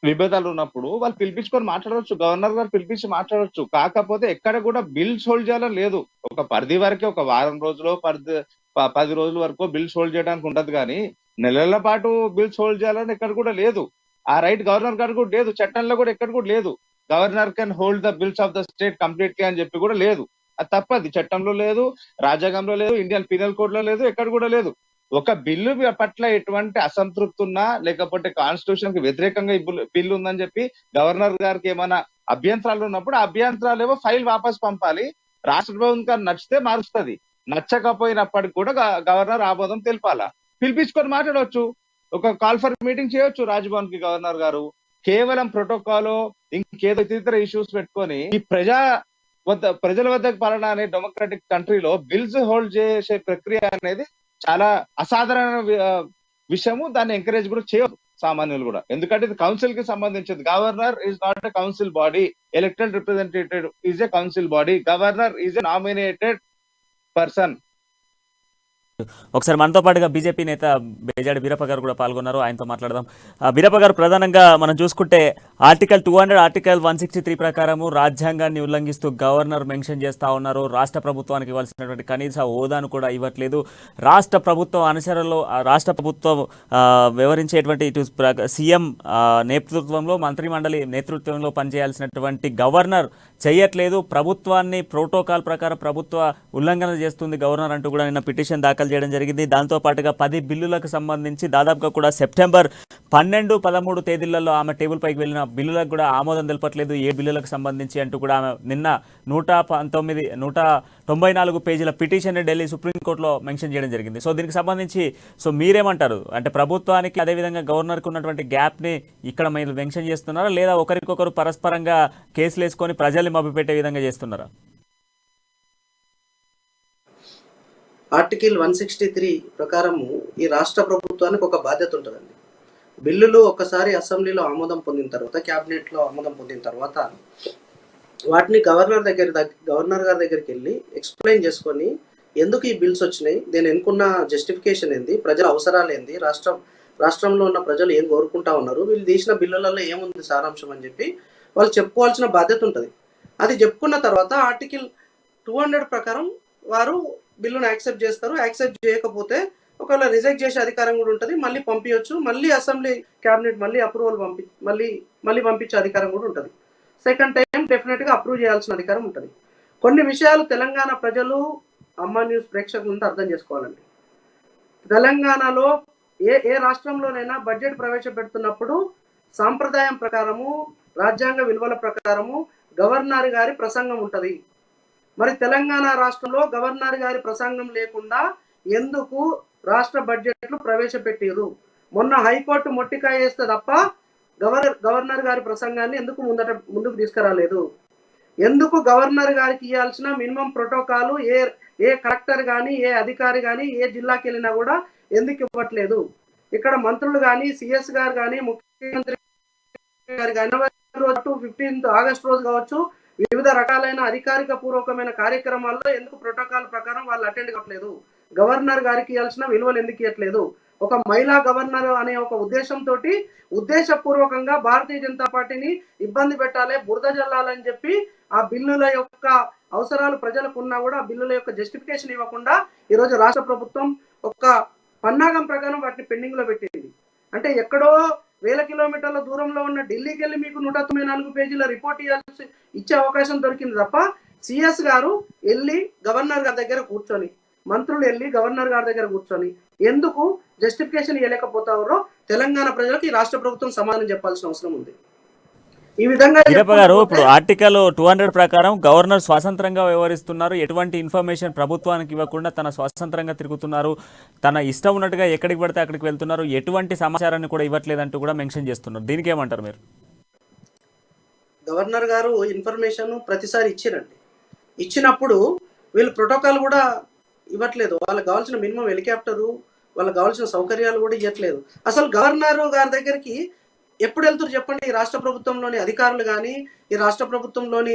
S3: విభేదాలు ఉన్నప్పుడు వాళ్ళు పిలిపించుకొని మాట్లాడవచ్చు, గవర్నర్ గారు పిలిపించి మాట్లాడవచ్చు. కాకపోతే ఎక్కడ కూడా బిల్స్ హోల్డ్ చేయాలని లేదు. ఒక పరిధి వరకే, ఒక వారం రోజులు 10 రోజుల వరకు బిల్స్ హోల్డ్ చేయడానికి ఉంటది, కానీ నెలల పాటు బిల్స్ హోల్డ్ చేయాలని ఎక్కడ కూడా లేదు. ఆ రైట్ గవర్నర్ గారు కూడా లేదు, చట్టంలో కూడా ఎక్కడ కూడా లేదు. Governor can hold the bills of the state completely అని చెప్పి కూడా లేదు. అది తప్పది, చట్టంలో లేదు, రాజ్యాంగంలో లేదు, ఇండియన్ పీనల్ కోడ్ లో లేదు, ఎక్కడ కూడా లేదు. ఒక బిల్లు పట్ల ఎటువంటి అసంతృప్తి ఉన్నా, లేకపోతే కాన్స్టిట్యూషన్ కి వ్యతిరేకంగా ఈ బిల్లు ఉందని చెప్పి గవర్నర్ గారికి ఏమైనా అభ్యంతరాలు ఉన్నప్పుడు ఆ అభ్యంతరాలు ఏమో ఫైల్ వాపస్ పంపాలి. రాష్ట్ర ప్రభుత్వం నచ్చితే మారుస్తుంది, నచ్చకపోయినప్పటికి కూడా గవర్నర్ ఆమోదం తెలపాలా. పిలిపించుకొని మాట్లాడవచ్చు, ఒక కాల్ ఫర్ మీటింగ్ చేయొచ్చు రాజ్భవన్ కి గవర్నర్ గారు. కేవలం ప్రోటోకాల్ ఇంకేదో ఇతర ఇష్యూస్ పెట్టుకొని ఈ ప్రజల వద్దకు పాలన అనే డెమోక్రాటిక్ కంట్రీలో బిల్స్ హోల్డ్ చేసే ప్రక్రియ అనేది చాలా అసాధారణ విషయము. దాన్ని ఎంకరేజ్ కూడా చేయదు సామాన్యులు కూడా, ఎందుకంటే ఇది కౌన్సిల్ కి సంబంధించింది. Governor is not a council body, elected representative is a council body, governor is a nominated person.
S2: ఒకసారి మనతో పాటుగా బీజేపీ నేత బేజాడి వీరప్ప గారు కూడా పాల్గొన్నారు, ఆయనతో మాట్లాడదాం. వీరప్ప గారు, ప్రధానంగా మనం చూసుకుంటే ఆర్టికల్ 200, ఆర్టికల్ 163 ప్రకారము రాజ్యాంగాన్ని ఉల్లంఘిస్తూ గవర్నర్ మెన్షన్ చేస్తూ ఉన్నారు. రాష్ట్ర ప్రభుత్వానికి ఇవ్వాల్సినటువంటి కనీస హోదాను కూడా ఇవ్వట్లేదు. రాష్ట్ర ప్రభుత్వం అనుసరణలో రాష్ట్ర ప్రభుత్వం వ్యవహరించేటువంటి ఇటు సీఎం నేతృత్వంలో, మంత్రిమండలి నేతృత్వంలో పనిచేయాల్సినటువంటి గవర్నర్ చేయట్లేదు. ప్రభుత్వాన్ని ప్రోటోకాల్ ప్రకారం ప్రభుత్వ ఉల్లంఘన చేస్తుంది గవర్నర్ అంటూ కూడా నిన్న పిటిషన్ దాఖలు చేయడం జరిగింది. దాంతో పాటుగా 10 బిల్లులకు సంబంధించి దాదాపుగా కూడా సెప్టెంబర్ 12, 13 తేదీలలో ఆమె టేబుల్ పైకి వెళ్ళిన బిల్లులకు కూడా ఆమోదం తెలపట్లేదు. ఏ బిల్లులకు సంబంధించి అంటూ కూడా ఆమె నిన్న 194 పేజీల పిటిషన్ ఢిల్లీ సుప్రీంకోర్టులో మెన్షన్ చేయడం జరిగింది. సో దీనికి సంబంధించి మీరేమంటారు? అంటే ప్రభుత్వానికి అదేవిధంగా గవర్నర్కి ఉన్నటువంటి గ్యాప్ని ఇక్కడ మీరు మెన్షన్ చేస్తున్నారా, లేదా ఒకరికొకరు పరస్పరంగా కేసులు వేసుకొని ప్రజల్ని మభ్యపెట్టే విధంగా చేస్తున్నారా?
S5: ఆర్టికల్ 163 ప్రకారము ఈ రాష్ట్ర ప్రభుత్వానికి ఒక బాధ్యత ఉంటుందండి. బిల్లులు ఒక్కసారి అసెంబ్లీలో ఆమోదం పొందిన తర్వాత, క్యాబినెట్లో ఆమోదం పొందిన తర్వాత వాటిని గవర్నర్ గారి దగ్గరికి వెళ్ళి ఎక్స్ప్లెయిన్ చేసుకొని ఎందుకు ఈ బిల్స్ వచ్చినాయి, నేను ఎన్నుకున్న జస్టిఫికేషన్ ఏంది, ప్రజల అవసరాలు ఏంది, రాష్ట్రంలో ఉన్న ప్రజలు ఏం కోరుకుంటా ఉన్నారు, వీళ్ళు తీసిన బిల్లులలో ఏముంది సారాంశం అని చెప్పి వాళ్ళు చెప్పుకోవాల్సిన బాధ్యత ఉంటుంది. అది చెప్పుకున్న తర్వాత ఆర్టికల్ 200 ప్రకారం వారు బిల్లును యాక్సెప్ట్ చేస్తారు. యాక్సెప్ట్ చేయకపోతే ఒకవేళ రిజెక్ట్ చేసే అధికారం కూడా ఉంటుంది, మళ్ళీ పంపించవచ్చు, మళ్ళీ అసెంబ్లీ క్యాబినెట్ మళ్ళీ అప్రూవల్ మళ్ళీ పంపించే అధికారం కూడా ఉంటుంది. సెకండ్ టైం డెఫినెట్గా అప్రూవ్ చేయాల్సిన అధికారం ఉంటుంది. కొన్ని విషయాలు తెలంగాణ ప్రజలు, అమ్మ న్యూస్ ప్రేక్షకులంతా అర్థం చేసుకోవాలండి. తెలంగాణలో ఏ రాష్ట్రంలోనైనా బడ్జెట్ ప్రవేశపెడుతున్నప్పుడు సాంప్రదాయం ప్రకారము, రాజ్యాంగ విలువల ప్రకారము గవర్నర్ గారి ప్రసంగం ఉంటుంది. మరి తెలంగాణ రాష్ట్రంలో గవర్నర్ గారి ప్రసంగం లేకుండా ఎందుకు రాష్ట్ర బడ్జెట్లు ప్రవేశపెట్టారు? మొన్న హైకోర్టు మొట్టికాయ వేస్తే తప్ప గవర్నర్ గారి ప్రసంగాన్ని ఎందుకు ముందుకు తీసుకురాలేదు? ఎందుకు గవర్నర్ గారికి ఇవ్వాల్సిన మినిమం ప్రోటోకాల్ ఏ కలెక్టర్ కానీ, ఏ అధికారి కానీ, ఏ జిల్లాకి వెళ్ళినా కూడా ఎందుకు ఇవ్వట్లేదు? ఇక్కడ మంత్రులు కానీ, సిఎస్ గారు కానీ, ముఖ్యమంత్రి గారు కానీ 15 ఆగస్టు రోజు కావచ్చు, వివిధ రకాలైన అధికారిక పూర్వకమైన కార్యక్రమాల్లో ఎందుకు ప్రోటోకాల్ ప్రకారం వాళ్ళు అటెండ్ కావట్లేదు? గవర్నర్ గారికి ఇవ్వాల్సిన విలువలు ఎందుకు ఇవ్వట్లేదు? ఒక మహిళా గవర్నర్ అనే ఒక ఉద్దేశపూర్వకంగా భారతీయ జనతా పార్టీని ఇబ్బంది పెట్టాలి, బురద జల్లాలని చెప్పి ఆ బిల్లుల యొక్క అవసరాలు ప్రజలకు ఉన్నా కూడా ఆ బిల్లుల యొక్క జస్టిఫికేషన్ ఇవ్వకుండా ఈరోజు రాష్ట్ర ప్రభుత్వం ఒక పన్నాగం ప్రకారం వాటిని పెండింగ్ లో పెట్టింది. అంటే ఎక్కడో 1000 కిలోమీటర్ల దూరంలో ఉన్న ఢిల్లీకి వెళ్ళి మీకు 194 పేజీల రిపోర్ట్ ఇచ్చే అవకాశం దొరికింది తప్ప, సిఎస్ గారు వెళ్ళి గవర్నర్ గారి దగ్గర కూర్చొని, మంత్రులు వెళ్ళి గవర్నర్ గారి దగ్గర కూర్చొని ఎందుకు జస్టిఫికేషన్ ఇవ్వలేకపోతారో తెలంగాణ ప్రజలకు ఈ రాష్ట్ర ప్రభుత్వం సమాధానం చెప్పాల్సిన అవసరం ఉంది. ఈ విధంగా
S2: గారు, ఇప్పుడు ఆర్టికల్ 200 ప్రకారం గవర్నర్ స్వతంత్రంగా వ్యవహరిస్తున్నారు, ఎటువంటి ఇన్ఫర్మేషన్ ప్రభుత్వానికి ఇవ్వకుండా తన స్వతంత్రంగా తిరుగుతున్నారు, తన ఇష్టం ఉన్నట్టుగా ఎక్కడికి పడితే అక్కడికి వెళ్తున్నారు, ఎటువంటి సమాచారాన్ని కూడా ఇవ్వట్లేదంటూ కూడా మెన్షన్ చేస్తున్నారు. దీనికి ఏమంటారు మీరు?
S5: గవర్నర్ గారు ఇన్ఫర్మేషన్ ప్రతిసారి ఇచ్చిరండి. ఇచ్చినప్పుడు వీళ్ళు ప్రోటోకాల్ కూడా ఇవ్వట్లేదు. వాళ్ళకి కావాల్సిన మినిమం హెలికాప్టరు, వాళ్ళకి కావాల్సిన సౌకర్యాలు కూడా ఇవ్వట్లేదు. అసలు గవర్నర్ గారి దగ్గరికి ఎప్పుడు వెళ్తారు చెప్పండి? ఈ రాష్ట్ర ప్రభుత్వంలోని అధికారులు కానీ, ఈ రాష్ట్ర ప్రభుత్వంలోని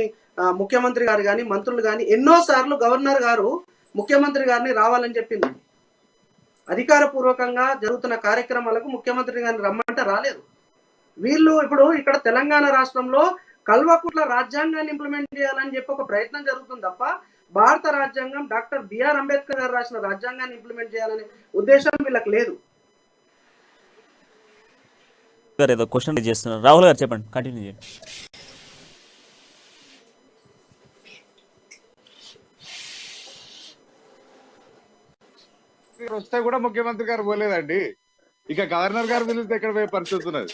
S5: ముఖ్యమంత్రి గారు కానీ, మంత్రులు కానీ ఎన్నోసార్లు గవర్నర్ గారు ముఖ్యమంత్రి గారిని రావాలని చెప్పింది. అధికారపూర్వకంగా జరుగుతున్న కార్యక్రమాలకు ముఖ్యమంత్రి గారిని రమ్మంటే రాలేదు. వీళ్ళు ఇప్పుడు ఇక్కడ తెలంగాణ రాష్ట్రంలో కల్వకుట్ల రాజ్యాంగాన్ని ఇంప్లిమెంట్ చేయాలని చెప్పి ఒక ప్రయత్నం జరుగుతుంది తప్ప భారత రాజ్యాంగం డాక్టర్ బిఆర్ అంబేద్కర్ గారు రాసిన రాజ్యాంగాన్ని ఇంప్లిమెంట్ చేయాలనే ఉద్దేశం వీళ్ళకి లేదు.
S2: ఏదో క్వశ్చన్ చేస్తున్నారు. రాహుల్ గారు చెప్పండి, కంటిన్యూ చేయండి.
S3: వస్తే కూడా ముఖ్యమంత్రి గారు పోలేదండి. ఇక గవర్నర్ గారు పిలిస్తే ఎక్కడ పోయే పరిస్థితి ఉన్నది.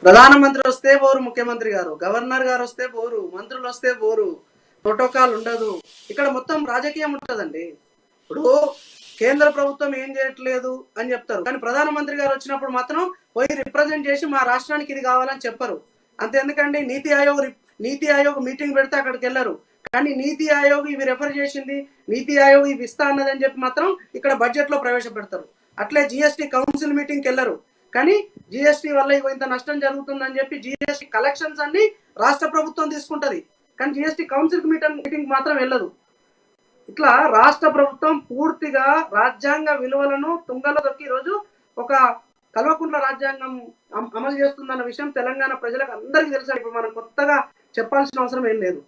S5: ప్రధానమంత్రి వస్తే పోరు ముఖ్యమంత్రి గారు, గవర్నర్ గారు వస్తే పోరు, మంత్రులు వస్తే పోరు, ప్రోటోకాల్ ఉండదు. ఇక్కడ మొత్తం రాజకీయం ఉంటుందండి. ఇప్పుడు కేంద్ర ప్రభుత్వం ఏం చేయట్లేదు అని చెప్తారు, కానీ ప్రధానమంత్రి గారు వచ్చినప్పుడు మాత్రం పోయి రిప్రజెంట్ చేసి మా రాష్ట్రానికి ఇది కావాలని చెప్పరు. అంతెందుకండి, నీతి ఆయోగ్ మీటింగ్ పెడితే అక్కడికి వెళ్ళరు, కానీ నీతి ఆయోగ్ ఇవి రెఫర్ చేసింది, నీతి ఆయోగ్ ఇవి ఇస్తా అన్నది అని చెప్పి మాత్రం ఇక్కడ బడ్జెట్ లో ప్రవేశపెడతారు. అట్లే జిఎస్టీ కౌన్సిల్ మీటింగ్కి వెళ్ళరు, కానీ జిఎస్టీ వల్ల ఇంత నష్టం జరుగుతుందని చెప్పి జిఎస్టీ కలెక్షన్స్ అన్ని రాష్ట్ర ప్రభుత్వం తీసుకుంటది, కానీ జిఎస్టీ కౌన్సిల్ మీటింగ్ మాత్రం వెళ్ళదు. ఇట్లా రాష్ట్ర ప్రభుత్వం పూర్తిగా రాజ్యాంగ విలువలను తుంగలో దొక్కి ఈరోజు ఒక కల్వకుంట్ల రాజ్యాంగం అమలు చేస్తుందన్న విషయం తెలంగాణ ప్రజలకు అందరికీ తెలుసు. ఇప్పుడు మనం కొత్తగా చెప్పాల్సిన అవసరం ఏం లేదు.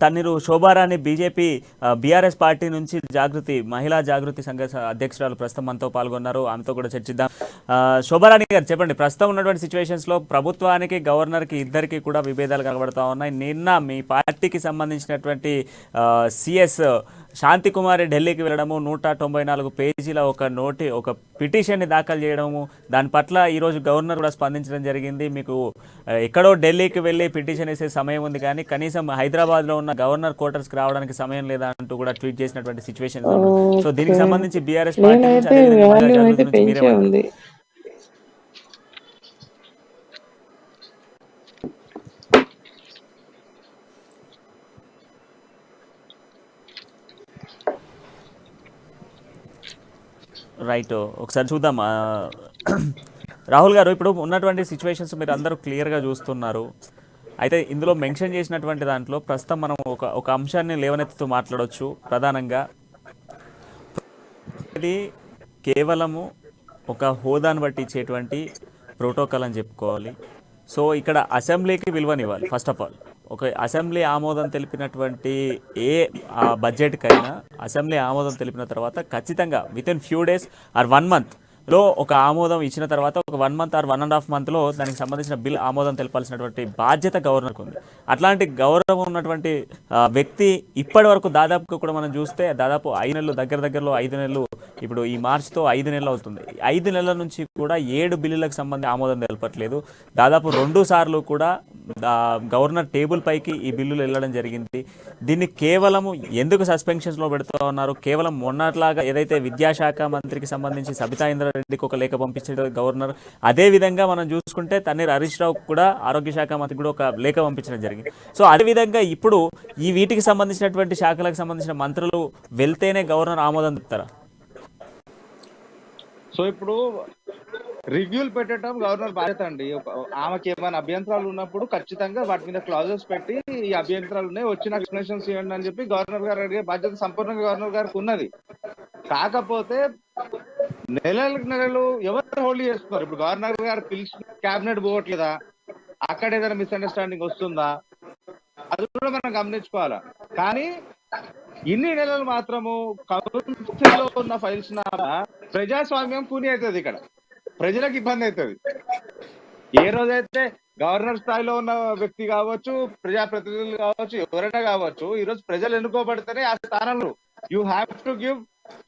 S2: Thanneeru Shobharani BJP BRS party నుంచి మహిళా జాగృతి సంఘ అధ్యక్షురాలు ప్రస్తుతం మనతో పాల్గొన్నారు. ఆమెతో కూడా చర్చిద్దాం. శోభారాణి గారు చెప్పండి, ప్రస్తుతం ఉన్నటువంటి సిచ్యువేషన్స్ లో ప్రభుత్వానికి గవర్నర్కి ఇద్దరికి కూడా విభేదాలు కనబడతా ఉన్నాయి. నిన్న మీ పార్టీకి సంబంధించినటువంటి సిఎస్ శాంతి కుమారి ఢిల్లీకి వెళ్ళడము, 194 పేజీల ఒక పిటిషన్ని దాఖలు చేయడము, దాని పట్ల ఈరోజు గవర్నర్ కూడా స్పందించడం జరిగింది. మీకు ఎక్కడో ఢిల్లీకి వెళ్ళి పిటిషన్ వేసే సమయం ఉంది, కానీ కనీసం హైదరాబాద్లో ఉన్న గవర్నర్ క్వార్టర్స్కి రావడానికి సమయం లేదా అంటూ కూడా ట్వీట్ చేసినటువంటి సిచ్యువేషన్. సో దీనికి సంబంధించి బీఆర్ఎస్ పార్టీ నుంచి రైట్, ఒకసారి చూద్దాం. రాహుల్ గారు, ఇప్పుడు ఉన్నటువంటి సిచ్యువేషన్స్ మీరు అందరూ క్లియర్గా చూస్తున్నారు. అయితే ఇందులో మెన్షన్ చేసినటువంటి దాంట్లో ప్రస్తుతం మనం ఒక అంశాన్ని లేవనెత్తుతూ మాట్లాడవచ్చు. ప్రధానంగా ఇది కేవలము ఒక హోదాను బట్టి ఇచ్చేటువంటి ప్రోటోకాల్ అని చెప్పుకోవాలి. సో ఇక్కడ అసెంబ్లీకి విలువనివ్వాలి. ఫస్ట్ ఆఫ్ ఆల్ ఒక అసెంబ్లీ ఆమోదం తెలిపినటువంటి బడ్జెట్కైనా అసెంబ్లీ ఆమోదం తెలిపిన తర్వాత ఖచ్చితంగా వితిన్ ఫ్యూ డేస్ ఆర్ 1 monthలో ఒక ఆమోదం ఇచ్చిన తర్వాత ఒక 1 month ఆర్ 1.5 monthలో దానికి సంబంధించిన బిల్ ఆమోదం తెలపాల్సినటువంటి బాధ్యత గవర్నర్కు ఉంది. అట్లాంటి గౌరవం ఉన్నటువంటి వ్యక్తి ఇప్పటి వరకు దాదాపుగా కూడా మనం చూస్తే దాదాపు 5 నెలలు, దగ్గరలో 5 నెలలు, ఇప్పుడు ఈ మార్చితో 5 నెలలు అవుతుంది. 5 నెలల నుంచి కూడా 7 బిల్లులకు సంబంధించి ఆమోదం తెలపట్లేదు. దాదాపు 2 సార్లు కూడా గవర్నర్ టేబుల్ పైకి ఈ బిల్లులు వెళ్ళడం జరిగింది. దీన్ని కేవలం ఎందుకు సస్పెన్షన్స్లో పెడుతూ ఉన్నారు? కేవలం మొన్నట్లాగా ఏదైతే విద్యాశాఖ మంత్రికి సంబంధించి సబితా ఇంద్రారెడ్డికి ఒక లేఖ పంపించాడు గవర్నర్, అదే విధంగా మనం చూసుకుంటే తన్నీర్ హరీష్ రావు కూడా ఆరోగ్య శాఖ మంత్రికి కూడా ఒక లేఖ పంపించడం జరిగింది. సో అదేవిధంగా ఇప్పుడు వీటికి సంబంధించినటువంటి శాఖలకు సంబంధించిన మంత్రులు వెళ్తేనే గవర్నర్ ఆమోదం చెప్తారా?
S3: సో ఇప్పుడు రివ్యూలు పెట్టడం గవర్నర్ బాధ్యత అండి. ఆమెకి ఏమైనా అభ్యంతరాలు ఉన్నప్పుడు ఖచ్చితంగా వాటి మీద క్లాజెస్ పెట్టి ఈ అభ్యంతరాలు ఉన్నాయి, వచ్చిన ఎక్స్ప్లెనేషన్స్ ఇవ్వండి అని చెప్పి గవర్నర్ గారు అడిగే బాధ్యత సంపూర్ణంగా గవర్నర్ గారికి ఉన్నది. కాకపోతే నెలలు ఎవరు హోల్డ్ చేస్తున్నారు? ఇప్పుడు గవర్నర్ గారు పిలిచిన క్యాబినెట్ పోవట్లేదా? అక్కడ ఏదైనా మిస్అండర్స్టాండింగ్ వస్తుందా? అది కూడా మనం గమనించుకోవాలా. కానీ ఇన్ని నెలలు మాత్రము కౌన్సిల్లో ఉన్న ఫైల్స్ ప్రజాస్వామ్యం కూని అవుతుంది. ఇక్కడ ప్రజలకు ఇబ్బంది అవుతుంది. ఏ రోజైతే గవర్నర్ స్థాయిలో ఉన్న వ్యక్తి కావచ్చు, ప్రజాప్రతినిధులు కావచ్చు, ఎవరైనా కావచ్చు, ఈ రోజు ప్రజలు ఎన్నుకోబడితేనే ఆ స్థానంలో you have to give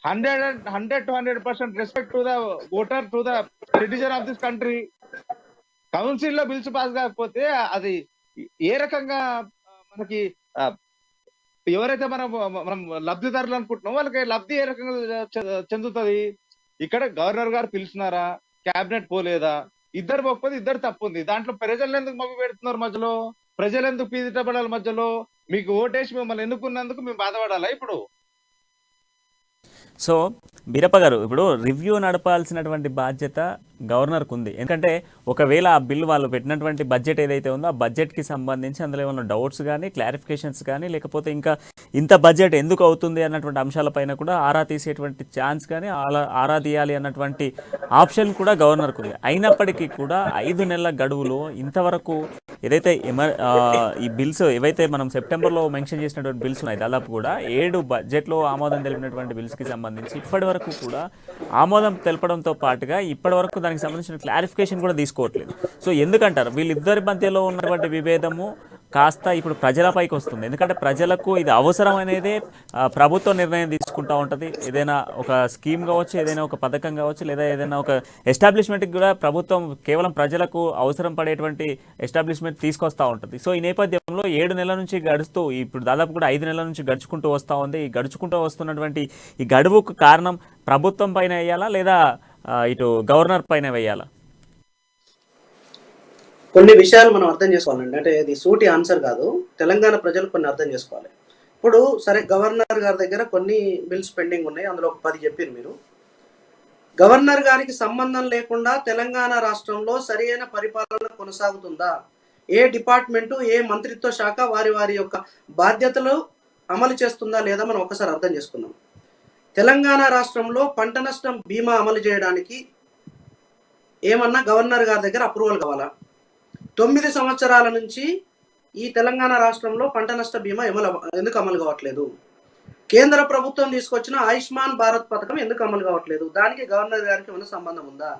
S3: 100 to 100% respect to the voter, to the citizen of this country. Council లో బిల్స్ పాస్ కాకపోతే అది ఏ రకంగా మనకి ఎవరైతే మనం లబ్ధిదారులు అనుకుంటున్నామో వాళ్ళకి లబ్ధి ఏ రకంగా చెందుతుంది? ఇక్కడ గవర్నర్ గారు పిలిచినారా? క్యాబినెట్ పోలేదా? ఇద్దరు పోకపోతే ఇద్దరు తప్పు ఉంది. దాంట్లో ప్రజలు ఎందుకు మభ్య పెడుతున్నారు మధ్యలో? ప్రజలు ఎందుకు పీదిటపడాలి మధ్యలో? మీకు ఓటేసి మిమ్మల్ని ఎన్నుకున్నందుకు మేము బాధపడాలా ఇప్పుడు?
S2: సో బీరప్ప గారు, ఇప్పుడు రివ్యూ నడపాల్సినటువంటి బాధ్యత గవర్నర్కు ఉంది. ఎందుకంటే ఒకవేళ ఆ బిల్లు వాళ్ళు పెట్టినటువంటి బడ్జెట్ ఏదైతే ఉందో ఆ బడ్జెట్కి సంబంధించి అందులో ఏమైనా డౌట్స్ కానీ క్లారిఫికేషన్స్ కానీ లేకపోతే ఇంకా ఇంత బడ్జెట్ ఎందుకు అవుతుంది అన్నటువంటి అంశాలపైన కూడా ఆరా తీసేటువంటి ఛాన్స్ కానీ ఆరా తీయాలి అన్నటువంటి ఆప్షన్ కూడా గవర్నర్కు ఉంది. అయినప్పటికీ కూడా 5 నెలల గడువులో ఇంతవరకు ఏదైతే ఈ బిల్స్ ఏవైతే మనం సెప్టెంబర్లో మెన్షన్ చేసినటువంటి బిల్స్ ఉన్నాయి, దాదాపు కూడా 7 బడ్జెట్లో ఆమోదం తెలిపినటువంటి బిల్స్కి సంబంధించి ఇప్పటి వరకు కూడా ఆమోదం తెలపడంతో పాటుగా ఇప్పటి వరకు దానికి సంబంధించిన క్లారిఫికేషన్ కూడా తీసుకోవట్లేదు. సో ఎందుకంటారు వీళ్ళిద్దరి మధ్యలో ఉన్నటువంటి విభేదము కాస్త ఇప్పుడు ప్రజలపైకి వస్తుంది? ఎందుకంటే ప్రజలకు ఇది అవసరం అనేదే ప్రభుత్వ నిర్ణయం తీసుకుంటూ ఉంటుంది. ఏదైనా ఒక స్కీమ్ కావచ్చు, ఏదైనా ఒక పథకం కావచ్చు, లేదా ఏదైనా ఒక ఎస్టాబ్లిష్మెంట్కి కూడా ప్రభుత్వం కేవలం ప్రజలకు అవసరం పడేటువంటి ఎస్టాబ్లిష్మెంట్ తీసుకొస్తూ ఉంటుంది. సో ఈ నేపథ్యంలో 7 నెలల నుంచి గడుస్తూ ఇప్పుడు దాదాపు కూడా 5 నెలల నుంచి గడుచుకుంటూ వస్తూ ఉంది. ఈ గడుచుకుంటూ వస్తున్నటువంటి ఈ గడువుకు కారణం ప్రభుత్వం పైన వేయాలా లేదా ఇటు గవర్నర్ పైన వేయాలా?
S5: కొన్ని విషయాలు మనం అర్థం చేసుకోవాలండి. అంటే ఇది సూటి ఆన్సర్ కాదు, తెలంగాణ ప్రజలు కొన్ని అర్థం చేసుకోవాలి. ఇప్పుడు సరే, గవర్నర్ గారి దగ్గర కొన్ని బిల్స్ పెండింగ్ ఉన్నాయి, అందులో ఒక 10 చెప్పారు మీరు. గవర్నర్ గారికి సంబంధం లేకుండా తెలంగాణ రాష్ట్రంలో సరైన పరిపాలన కొనసాగుతుందా? ఏ డిపార్ట్మెంటు, ఏ మంత్రిత్వ శాఖ వారి వారి యొక్క బాధ్యతలు అమలు చేస్తుందా లేదా మనం ఒకసారి అర్థం చేసుకుందాం. తెలంగాణ రాష్ట్రంలో పంట నష్టం బీమా అమలు చేయడానికి ఏమన్నా గవర్నర్ గారి దగ్గర అప్రూవల్ కావాలా? 9 సంవత్సరాల నుంచి ఈ తెలంగాణ రాష్ట్రంలో పంట నష్ట బీమా ఎందుకు అమలు కావట్లేదు? కేంద్ర ప్రభుత్వం తీసుకొచ్చిన ఆయుష్మాన్ భారత్ పథకం ఎందుకు అమలు కావట్లేదు? దానికి గవర్నర్ గారికి ఏమైనా సంబంధం ఉందా?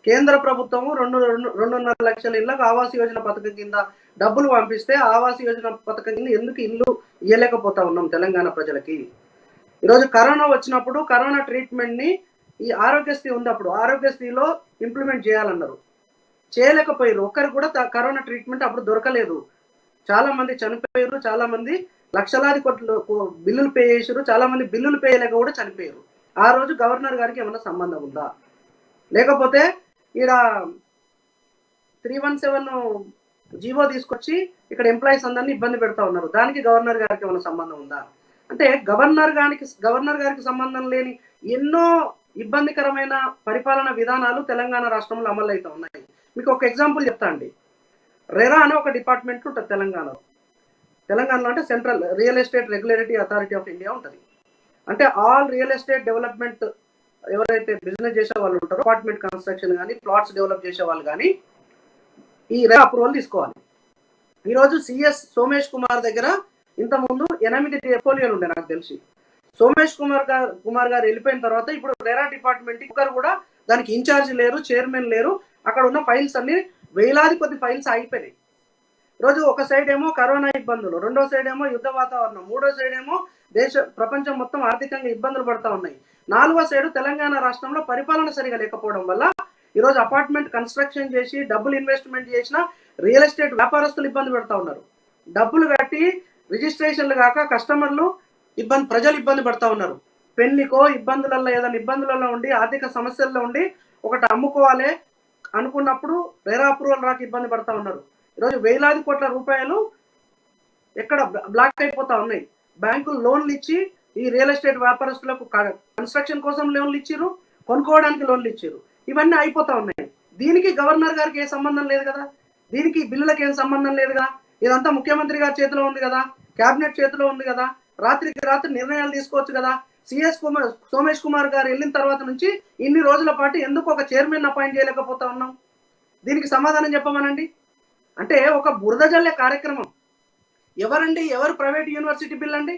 S5: కేంద్ర ప్రభుత్వము 2.5 లక్షల ఇళ్లకు ఆవాస్ యోజన పథకం కింద డబ్బులు పంపిస్తే ఆవాస్ యోజన పథకం కింద ఎందుకు ఇల్లు ఇవ్వలేకపోతా ఉన్నాం తెలంగాణ ప్రజలకి? ఈరోజు కరోనా వచ్చినప్పుడు కరోనా ట్రీట్మెంట్ని ఈ ఆరోగ్యశ్రీ ఉంది, అప్పుడు ఆరోగ్యశ్రీలో ఇంప్లిమెంట్ చేయాలన్నారు, చేయలేకపోయారు. ఒక్కరు కూడా కరోనా ట్రీట్మెంట్ అప్పుడు దొరకలేదు. చాలా మంది చనిపోయారు, చాలా మంది లక్షలాది కోట్లు బిల్లులు పే చేశారు, చాలా మంది బిల్లులు పే చేయలేక కూడా చనిపోయారు. ఆ రోజు గవర్నర్ గారికి ఏమైనా సంబంధం ఉందా? లేకపోతే ఈడ 317 జీవో తీసుకొచ్చి ఇక్కడ ఎంప్లాయీస్ అందరినీ ఇబ్బంది పెడతా ఉన్నారు, దానికి గవర్నర్ గారికి ఏమైనా సంబంధం ఉందా? అంటే గవర్నర్ గారికి సంబంధం లేని ఎన్నో ఇబ్బందికరమైన పరిపాలన విధానాలు తెలంగాణ రాష్ట్రంలో అమలు అవుతా ఉన్నాయి. మీకు ఒక ఎగ్జాంపుల్ చెప్తా అండి. రెరా అనే ఒక డిపార్ట్మెంట్ ఉంటుంది తెలంగాణలో అంటే central real estate regulatory authority of India ఉంటుంది. అంటే ఆల్ రియల్ ఎస్టేట్ డెవలప్మెంట్ ఎవరైతే బిజినెస్ చేసే వాళ్ళు ఉంటారో, అపార్ట్మెంట్ కన్స్ట్రక్షన్ కానీ ప్లాట్స్ డెవలప్ చేసే వాళ్ళు కానీ ఈ రెరా అప్రూవల్ తీసుకోవాలి. ఈరోజు సిఎస్ సోమేష్ కుమార్ దగ్గర ఇంతకుముందు 8 పోర్ట్ఫోలియోలు ఉండే నాకు తెలిసి. సోమేష్ కుమార్ గారు వెళ్ళిపోయిన తర్వాత ఇప్పుడు రెరా డిపార్ట్మెంట్ ఒకరు కూడా దానికి ఇన్ఛార్జ్ లేరు, చైర్మన్ లేరు. అక్కడ ఉన్న ఫైల్స్ అన్ని వేలాది కొద్ది ఫైల్స్ ఆగిపోయినాయి. ఈరోజు ఒక సైడ్ ఏమో కరోనా ఇబ్బందులు, రెండో సైడ్ ఏమో యుద్ధ వాతావరణం, మూడో సైడ్ ఏమో ప్రపంచం మొత్తం ఆర్థికంగా ఇబ్బందులు పడతా ఉన్నాయి, నాలుగో సైడ్ తెలంగాణ రాష్ట్రంలో పరిపాలన సరిగా లేకపోవడం వల్ల ఈరోజు అపార్ట్మెంట్ కన్స్ట్రక్షన్ చేసి డబ్బులు ఇన్వెస్ట్మెంట్ చేసిన రియల్ ఎస్టేట్ వ్యాపారస్తులు ఇబ్బంది పెడతా ఉన్నారు. డబ్బులు కట్టి రిజిస్ట్రేషన్లు కాక కస్టమర్లు ప్రజలు ఇబ్బంది పడతా ఉన్నారు. పెళ్లికో ఇబ్బందులలో ఏదైనా ఇబ్బందులలో ఉండి ఆర్థిక సమస్యల్లో ఉండి ఒకటి అమ్ముకోవాలి అనుకున్నప్పుడు రెరా అప్రూవల్ రాక ఇబ్బంది పడతా ఉన్నారు. ఈరోజు వేలాది కోట్ల రూపాయలు ఎక్కడ బ్లాక్ అయిపోతా ఉన్నాయి. బ్యాంకులు లోన్లు ఇచ్చి ఈ రియల్ ఎస్టేట్ వ్యాపారస్తులకు కన్స్ట్రక్షన్ కోసం లోన్లు ఇచ్చిర్రు, కొనుక్కోవడానికి లోన్లు ఇచ్చిర్రు. ఇవన్నీ అయిపోతా ఉన్నాయి. దీనికి గవర్నర్ గారికి ఏ సంబంధం లేదు కదా, దీనికి బిల్లులకు ఏం సంబంధం లేదు కదా. ఇదంతా ముఖ్యమంత్రి గారి చేతిలో ఉంది కదా, క్యాబినెట్ చేతిలో ఉంది కదా, రాత్రికి రాత్రి నిర్ణయాలు తీసుకోవచ్చు కదా. సోమేష్ కుమార్ గారు వెళ్ళిన తర్వాత నుంచి ఇన్ని రోజుల పాటు ఎందుకు ఒక చైర్మన్ అపాయింట్ చేయలేకపోతా ఉన్నాం? దీనికి సమాధానం చెప్పమనండి. అంటే ఒక బురద జల్లే కార్యక్రమం. ఎవరు ప్రైవేట్ యూనివర్సిటీ బిల్ అండి?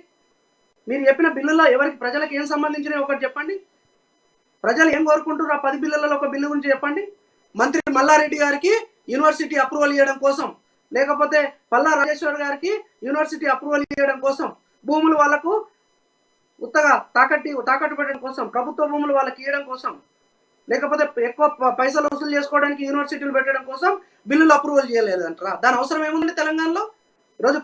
S5: మీరు చెప్పిన బిల్లులో ఎవరికి ప్రజలకు ఏం సంబంధించినవి ఒకటి చెప్పండి. ప్రజలు ఏం కోరుకుంటున్నారు? 10 బిల్లులలో ఒక బిల్లు గురించి చెప్పండి. మంత్రి మల్లారెడ్డి గారికి యూనివర్సిటీ అప్రూవల్ ఇవ్వడం కోసం, లేకపోతే పల్లా రాజేశ్వర్ గారికి యూనివర్సిటీ అప్రూవల్ ఇవ్వడం కోసం, భూములు వాళ్ళకు ఉత్తగా తాకట్టు పెట్టడం కోసం, ప్రభుత్వ భూములు వాళ్ళకి ఇవ్వడం కోసం, లేకపోతే ఎక్కువ పైసలు వసూలు చేసుకోవడానికి యూనివర్సిటీలు పెట్టడం కోసం బిల్లులు అప్రూవల్ చేయలేదు అంటారా? దాని అవసరం ఏముంది తెలంగాణలో? ఈరోజు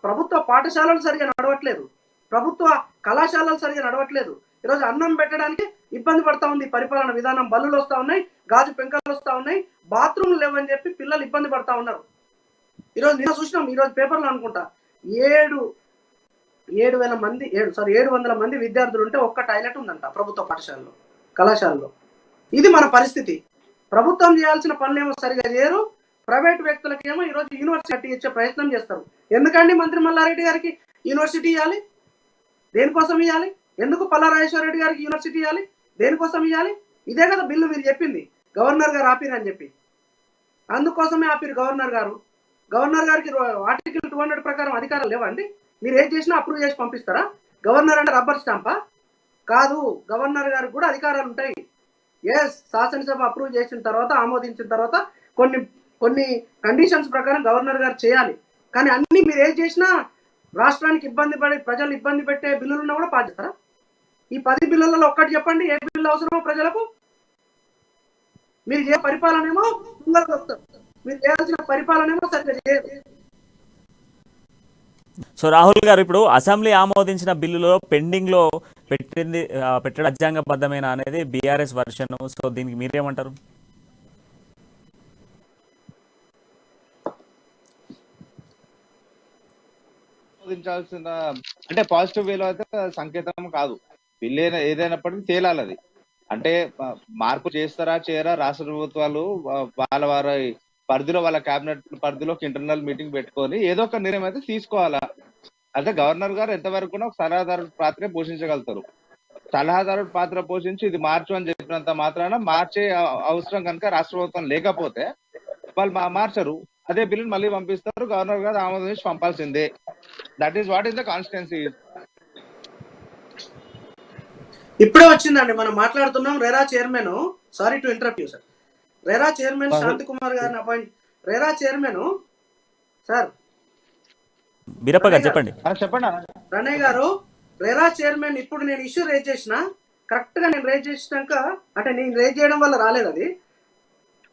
S5: ప్రభుత్వ పాఠశాలలు సరిగా నడవట్లేదు, ప్రభుత్వ కళాశాలలు సరిగా నడవట్లేదు. ఈరోజు అన్నం పెట్టడానికి ఇబ్బంది పడతా ఉంది పరిపాలన విధానం. బల్లులు వస్తూ ఉన్నాయి, గాజు పెంకలు వస్తూ ఉన్నాయి, బాత్రూమ్లు లేవని చెప్పి పిల్లలు ఇబ్బంది పడతా ఉన్నారు. ఈరోజు నిన్న చూసినాం, ఈరోజు పేపర్లో అనుకుంటా 700 మంది విద్యార్థులు ఉంటే ఒక్క టాయిలెట్ ఉందంట ప్రభుత్వ పాఠశాలలో, కళాశాలలో. ఇది మన పరిస్థితి. ప్రభుత్వం చేయాల్సిన పనులేమో సరిగా చేయరు, ప్రైవేట్ వ్యక్తులకేమో ఈరోజు యూనివర్సిటీ ఇచ్చే ప్రయత్నం చేస్తారు. ఎందుకండి మంత్రి మల్లారెడ్డి గారికి యూనివర్సిటీ ఇవ్వాలి? దేనికోసం ఇవ్వాలి? ఎందుకు పల్లారాజేశ్వర రెడ్డి గారికి యూనివర్సిటీ ఇవ్వాలి? దేనికోసం ఇవ్వాలి? ఇదే కదా బిల్లు మీరు చెప్పింది, గవర్నర్ గారు ఆపిరని చెప్పి. అందుకోసమే ఆపిరు గవర్నర్ గారు. గవర్నర్ గారికి ఆర్టికల్ 200 ప్రకారం అధికారాలు లేవండి? మీరు ఏం చేసినా అప్రూవ్ చేసి పంపిస్తారా? గవర్నర్ అంటే రబ్బర్ స్టాంపా? కాదు, గవర్నర్ గారికి కూడా అధికారాలు ఉంటాయి. శాసనసభ అప్రూవ్ చేసిన తర్వాత, ఆమోదించిన తర్వాత కొన్ని కండిషన్స్ ప్రకారం గవర్నర్ గారు చేయాలి. కానీ అన్ని మీరు ఏం చేసినా రాష్ట్రానికి ఇబ్బంది పడి ప్రజలు ఇబ్బంది పెట్టే బిల్లులున్నా కూడా పాస్ చేస్తారా? ఈ 10 బిల్లులలో ఒక్కటి చెప్పండి, ఏ బిల్లు అవసరమో ప్రజలకు. మీరు ఏ పరిపాలనేమో ముందరకు వస్తారు, మీరు చేయాల్సిన పరిపాలనేమో సరిగ్గా చేయరు.
S2: సో రాహుల్ గారు, ఇప్పుడు అసెంబ్లీ ఆమోదించిన బిల్లులో పెండింగ్లో పెట్టడం రాజ్యాంగబద్ధమైన అనేది బీఆర్ఎస్ వర్షన్. సో దీనికి మీరేమంటారు?
S3: ఆమోదించాల్సిన అంటే పాజిటివ్ వేలో అయితే సంకేతం కాదు. బిల్లు ఏదైనప్పటికీ తేలాలి అది. అంటే మార్పు చేస్తారా చేయరా రాష్ట్ర ప్రభుత్వాలు వాళ్ళ వారి పరిధిలో, వాళ్ళ కేబినెట్ పరిధిలోకి ఇంటర్నల్ మీటింగ్ పెట్టుకొని ఏదో ఒక నిర్ణయం అయితే తీసుకోవాలా. అంటే గవర్నర్ గారు ఎంతవరకు ఒక సలహాదారు పాత్రే పోషించగలుగుతారు. సలహాదారుడు పాత్ర పోషించి ఇది మార్చు అని చెప్పినంత మాత్రాన మార్చే అవసరం కనుక రాష్ట్ర ప్రభుత్వం లేకపోతే వాళ్ళు మార్చరు. అదే బిల్లుని మళ్ళీ పంపిస్తారు, గవర్నర్ గారు ఆమోదించి పంపాల్సిందే. That is what is the constituency.
S5: ఇప్పుడే వచ్చిందండి, మనం మాట్లాడుతున్నాం. RERA chairman, sorry to interrupt you sir, RERA chairman Shanti Kumar గారిని అపాయింట్. రెరా చైర్మన్ సార్
S2: బీరప్ప గారు చెప్పండి.
S5: ప్రణయ్ గారు, రెరా చైర్మన్ ఇప్పుడు నేను ఇష్యూ రేజ్ చేసిన, కరెక్ట్ గా నేను రేజ్ చేసినాక, అంటే నేను రేజ్ చేయడం వల్ల రాలేదు, అది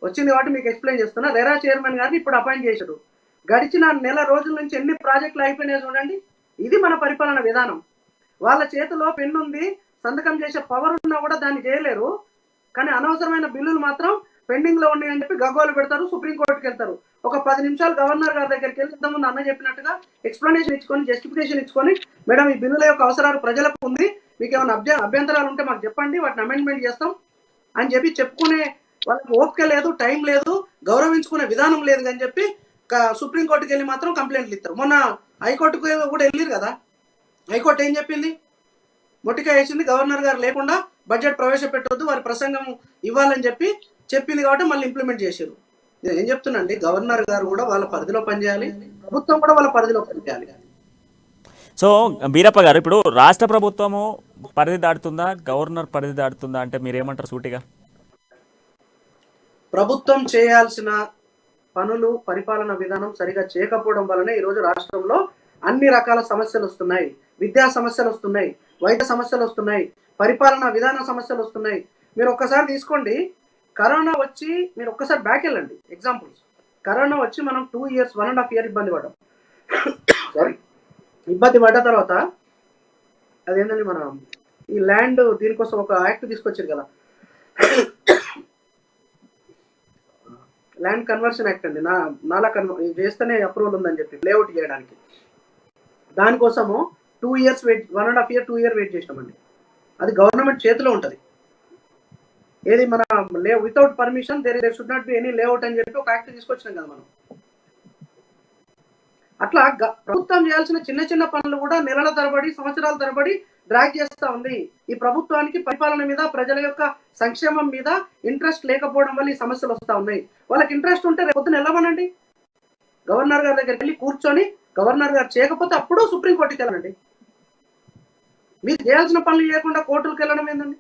S5: వచ్చింది కాబట్టి మీకు ఎక్స్ప్లెయిన్ చేస్తున్నా. రెరా చైర్మన్ గారిని ఇప్పుడు అపాయింట్ చేశారు. గడిచిన నెల రోజుల నుంచి ఎన్ని ప్రాజెక్టులు అయిపోయినాయి చూడండి. ఇది మన పరిపాలన విధానం. వాళ్ళ చేతిలో పెన్ను ఉంది, సంతకం చేసే పవర్ ఉన్నా కూడా దాన్ని చేయలేరు. కానీ అనవసరమైన బిల్లులు మాత్రం పెండింగ్ లో ఉన్నాయని చెప్పి గగ్గోలు పెడతారు, సుప్రీంకోర్టుకి వెళ్తారు. ఒక 10 నిమిషాలు గవర్నర్ గారి దగ్గరికి వెళ్ళి ఇంతకుముందు అన్న చెప్పినట్టుగా ఎక్స్ప్లెనేషన్ ఇచ్చుకొని, జస్టిఫికేషన్ ఇచ్చుకొని, మేడం ఈ బిల్లుల యొక్క అవసరాలు ప్రజలకు ఉంది, మీకు ఏమైనా అభ్యంతరాలు ఉంటే మాకు చెప్పండి, వాటిని అమెండ్మెంట్ చేస్తాం అని చెప్పి చెప్పుకునే వాళ్ళకి ఓపిక లేదు, టైం లేదు, గౌరవించుకునే విధానం లేదు అని చెప్పి సుప్రీంకోర్టుకి వెళ్ళి మాత్రం కంప్లైంట్లు ఇస్తారు. మొన్న హైకోర్టుకు కూడా వెళ్ళారు కదా, హైకోర్టు ఏం చెప్పింది? మొట్టిగా వేసింది, గవర్నర్ గారు లేకుండా బడ్జెట్ ప్రవేశపెట్టొద్దు, వారి ప్రసంగం ఇవ్వాలని చెప్పింది కాబట్టి మళ్ళీ ఇంప్లిమెంట్ చేశారు. నేను ఏం చెప్తున్నాండి, గవర్నర్ గారు కూడా వాళ్ళ పరిధిలో పనిచేయాలి, ప్రభుత్వం కూడా వాళ్ళ పరిధిలో పనిచేయాలి.
S2: సో బీరప్ప గారు, ఇప్పుడు రాష్ట్ర ప్రభుత్వము పరిధి దాటుతుందా, గవర్నర్ పరిధి దాటుతుందా అంటే మీరేమంటారు సూటిగా?
S5: ప్రభుత్వం చేయాల్సిన పనులు, పరిపాలన విధానం సరిగా చేయకపోవడం వల్లనే ఈరోజు రాష్ట్రంలో అన్ని రకాల సమస్యలు వస్తున్నాయి. విద్యా సమస్యలు వస్తున్నాయి, వైద్య సమస్యలు వస్తున్నాయి, పరిపాలన విధాన సమస్యలు వస్తున్నాయి. మీరు ఒక్కసారి తీసుకోండి, కరోనా వచ్చి మీరు ఒక్కసారి బ్యాక్ వెళ్ళండి. ఎగ్జాంపుల్స్, కరోనా వచ్చి మనం 2 years 1.5 year ఇబ్బంది పడ్డాం. సారీ, ఇబ్బంది పడ్డ తర్వాత అదేంటండి, మన ఈ ల్యాండ్ దీనికోసం ఒక యాక్ట్ తీసుకొచ్చారు కదా, ల్యాండ్ కన్వర్షన్ యాక్ట్ అండి. నాలా చేస్తేనే అప్రూవల్ ఉందని చెప్పి లేఅవుట్ చేయడానికి, దానికోసము 2 years wait, 1.5 year 2 year wait చేసినామండి. అది గవర్నమెంట్ చేతిలో ఉంటుంది. ఏది మన without permission there should not be any layout అని చెప్పి ఒక యాక్ట్ తీసుకొచ్చినాం కదా మనం. అట్లా ప్రభుత్వం చేయాల్సిన చిన్న చిన్న పనులు కూడా నెలల తరబడి, సంవత్సరాల తరబడి డ్రాగ్ చేస్తూ ఉంది. ఈ ప్రభుత్వానికి పరిపాలన మీద, ప్రజల యొక్క సంక్షేమం మీద ఇంట్రెస్ట్ లేకపోవడం వల్ల ఈ సమస్యలు వస్తూ ఉన్నాయి. వాళ్ళకి ఇంట్రెస్ట్ ఉంటే రేపు పొద్దున వెళ్ళమనండి, గవర్నర్ గారి దగ్గరికి వెళ్ళి కూర్చొని, గవర్నర్ గారు చేయకపోతే అప్పుడు సుప్రీంకోర్టుకి వెళ్ళండి. మీరు చేయాల్సిన పనులు చేయకుండా కోర్టులకు వెళ్ళడం ఏందండి?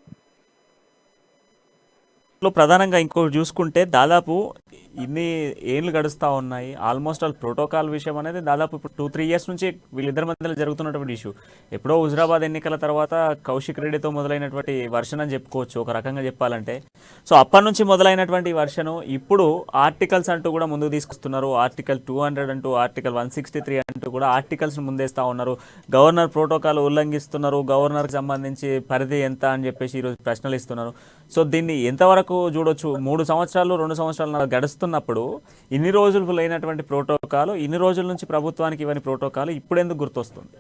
S2: ప్రధానంగా ఇంకోటి చూసుకుంటే దాదాపు ఇన్ని ఏళ్ళు గడుస్తూ ఉన్నాయి. ఆల్మోస్ట్ ఆల్ ప్రోటోకాల్ విషయం అనేది దాదాపు ఇప్పుడు 2-3 ఇయర్స్ నుంచి వీళ్ళిద్దరి మధ్యలో జరుగుతున్నటువంటి ఇష్యూ. ఎప్పుడో హుజరాబాద్ ఎన్నికల తర్వాత కౌశిక్ రెడ్డితో మొదలైనటువంటి వర్షన్ అని చెప్పుకోవచ్చు ఒక రకంగా చెప్పాలంటే. సో అప్పటి నుంచి మొదలైనటువంటి ఈ వర్షను ఇప్పుడు ఆర్టికల్స్ అంటూ కూడా ముందుకు తీసుకొస్తున్నారు. ఆర్టికల్ 200 అంటూ, ఆర్టికల్ 163 అంటూ కూడా ఆర్టికల్స్ని ముందేస్తూ ఉన్నారు. గవర్నర్ ప్రోటోకాల్ ఉల్లంఘిస్తున్నారు, గవర్నర్కి సంబంధించి పరిధి ఎంత అని చెప్పేసి ఈరోజు ప్రశ్నలు ఇస్తున్నారు. సో దీన్ని ఎంతవరకు చూడొచ్చు? 3 సంవత్సరాలు 2 సంవత్సరాలు గడుస్తున్నప్పుడు ఇన్ని రోజులు లేనటువంటి ప్రోటోకాల్, ఇన్ని రోజుల నుంచి ప్రభుత్వానికి ఇవన్నీ ప్రోటోకాల్ ఇప్పుడు ఎందుకు గుర్తొస్తుంది?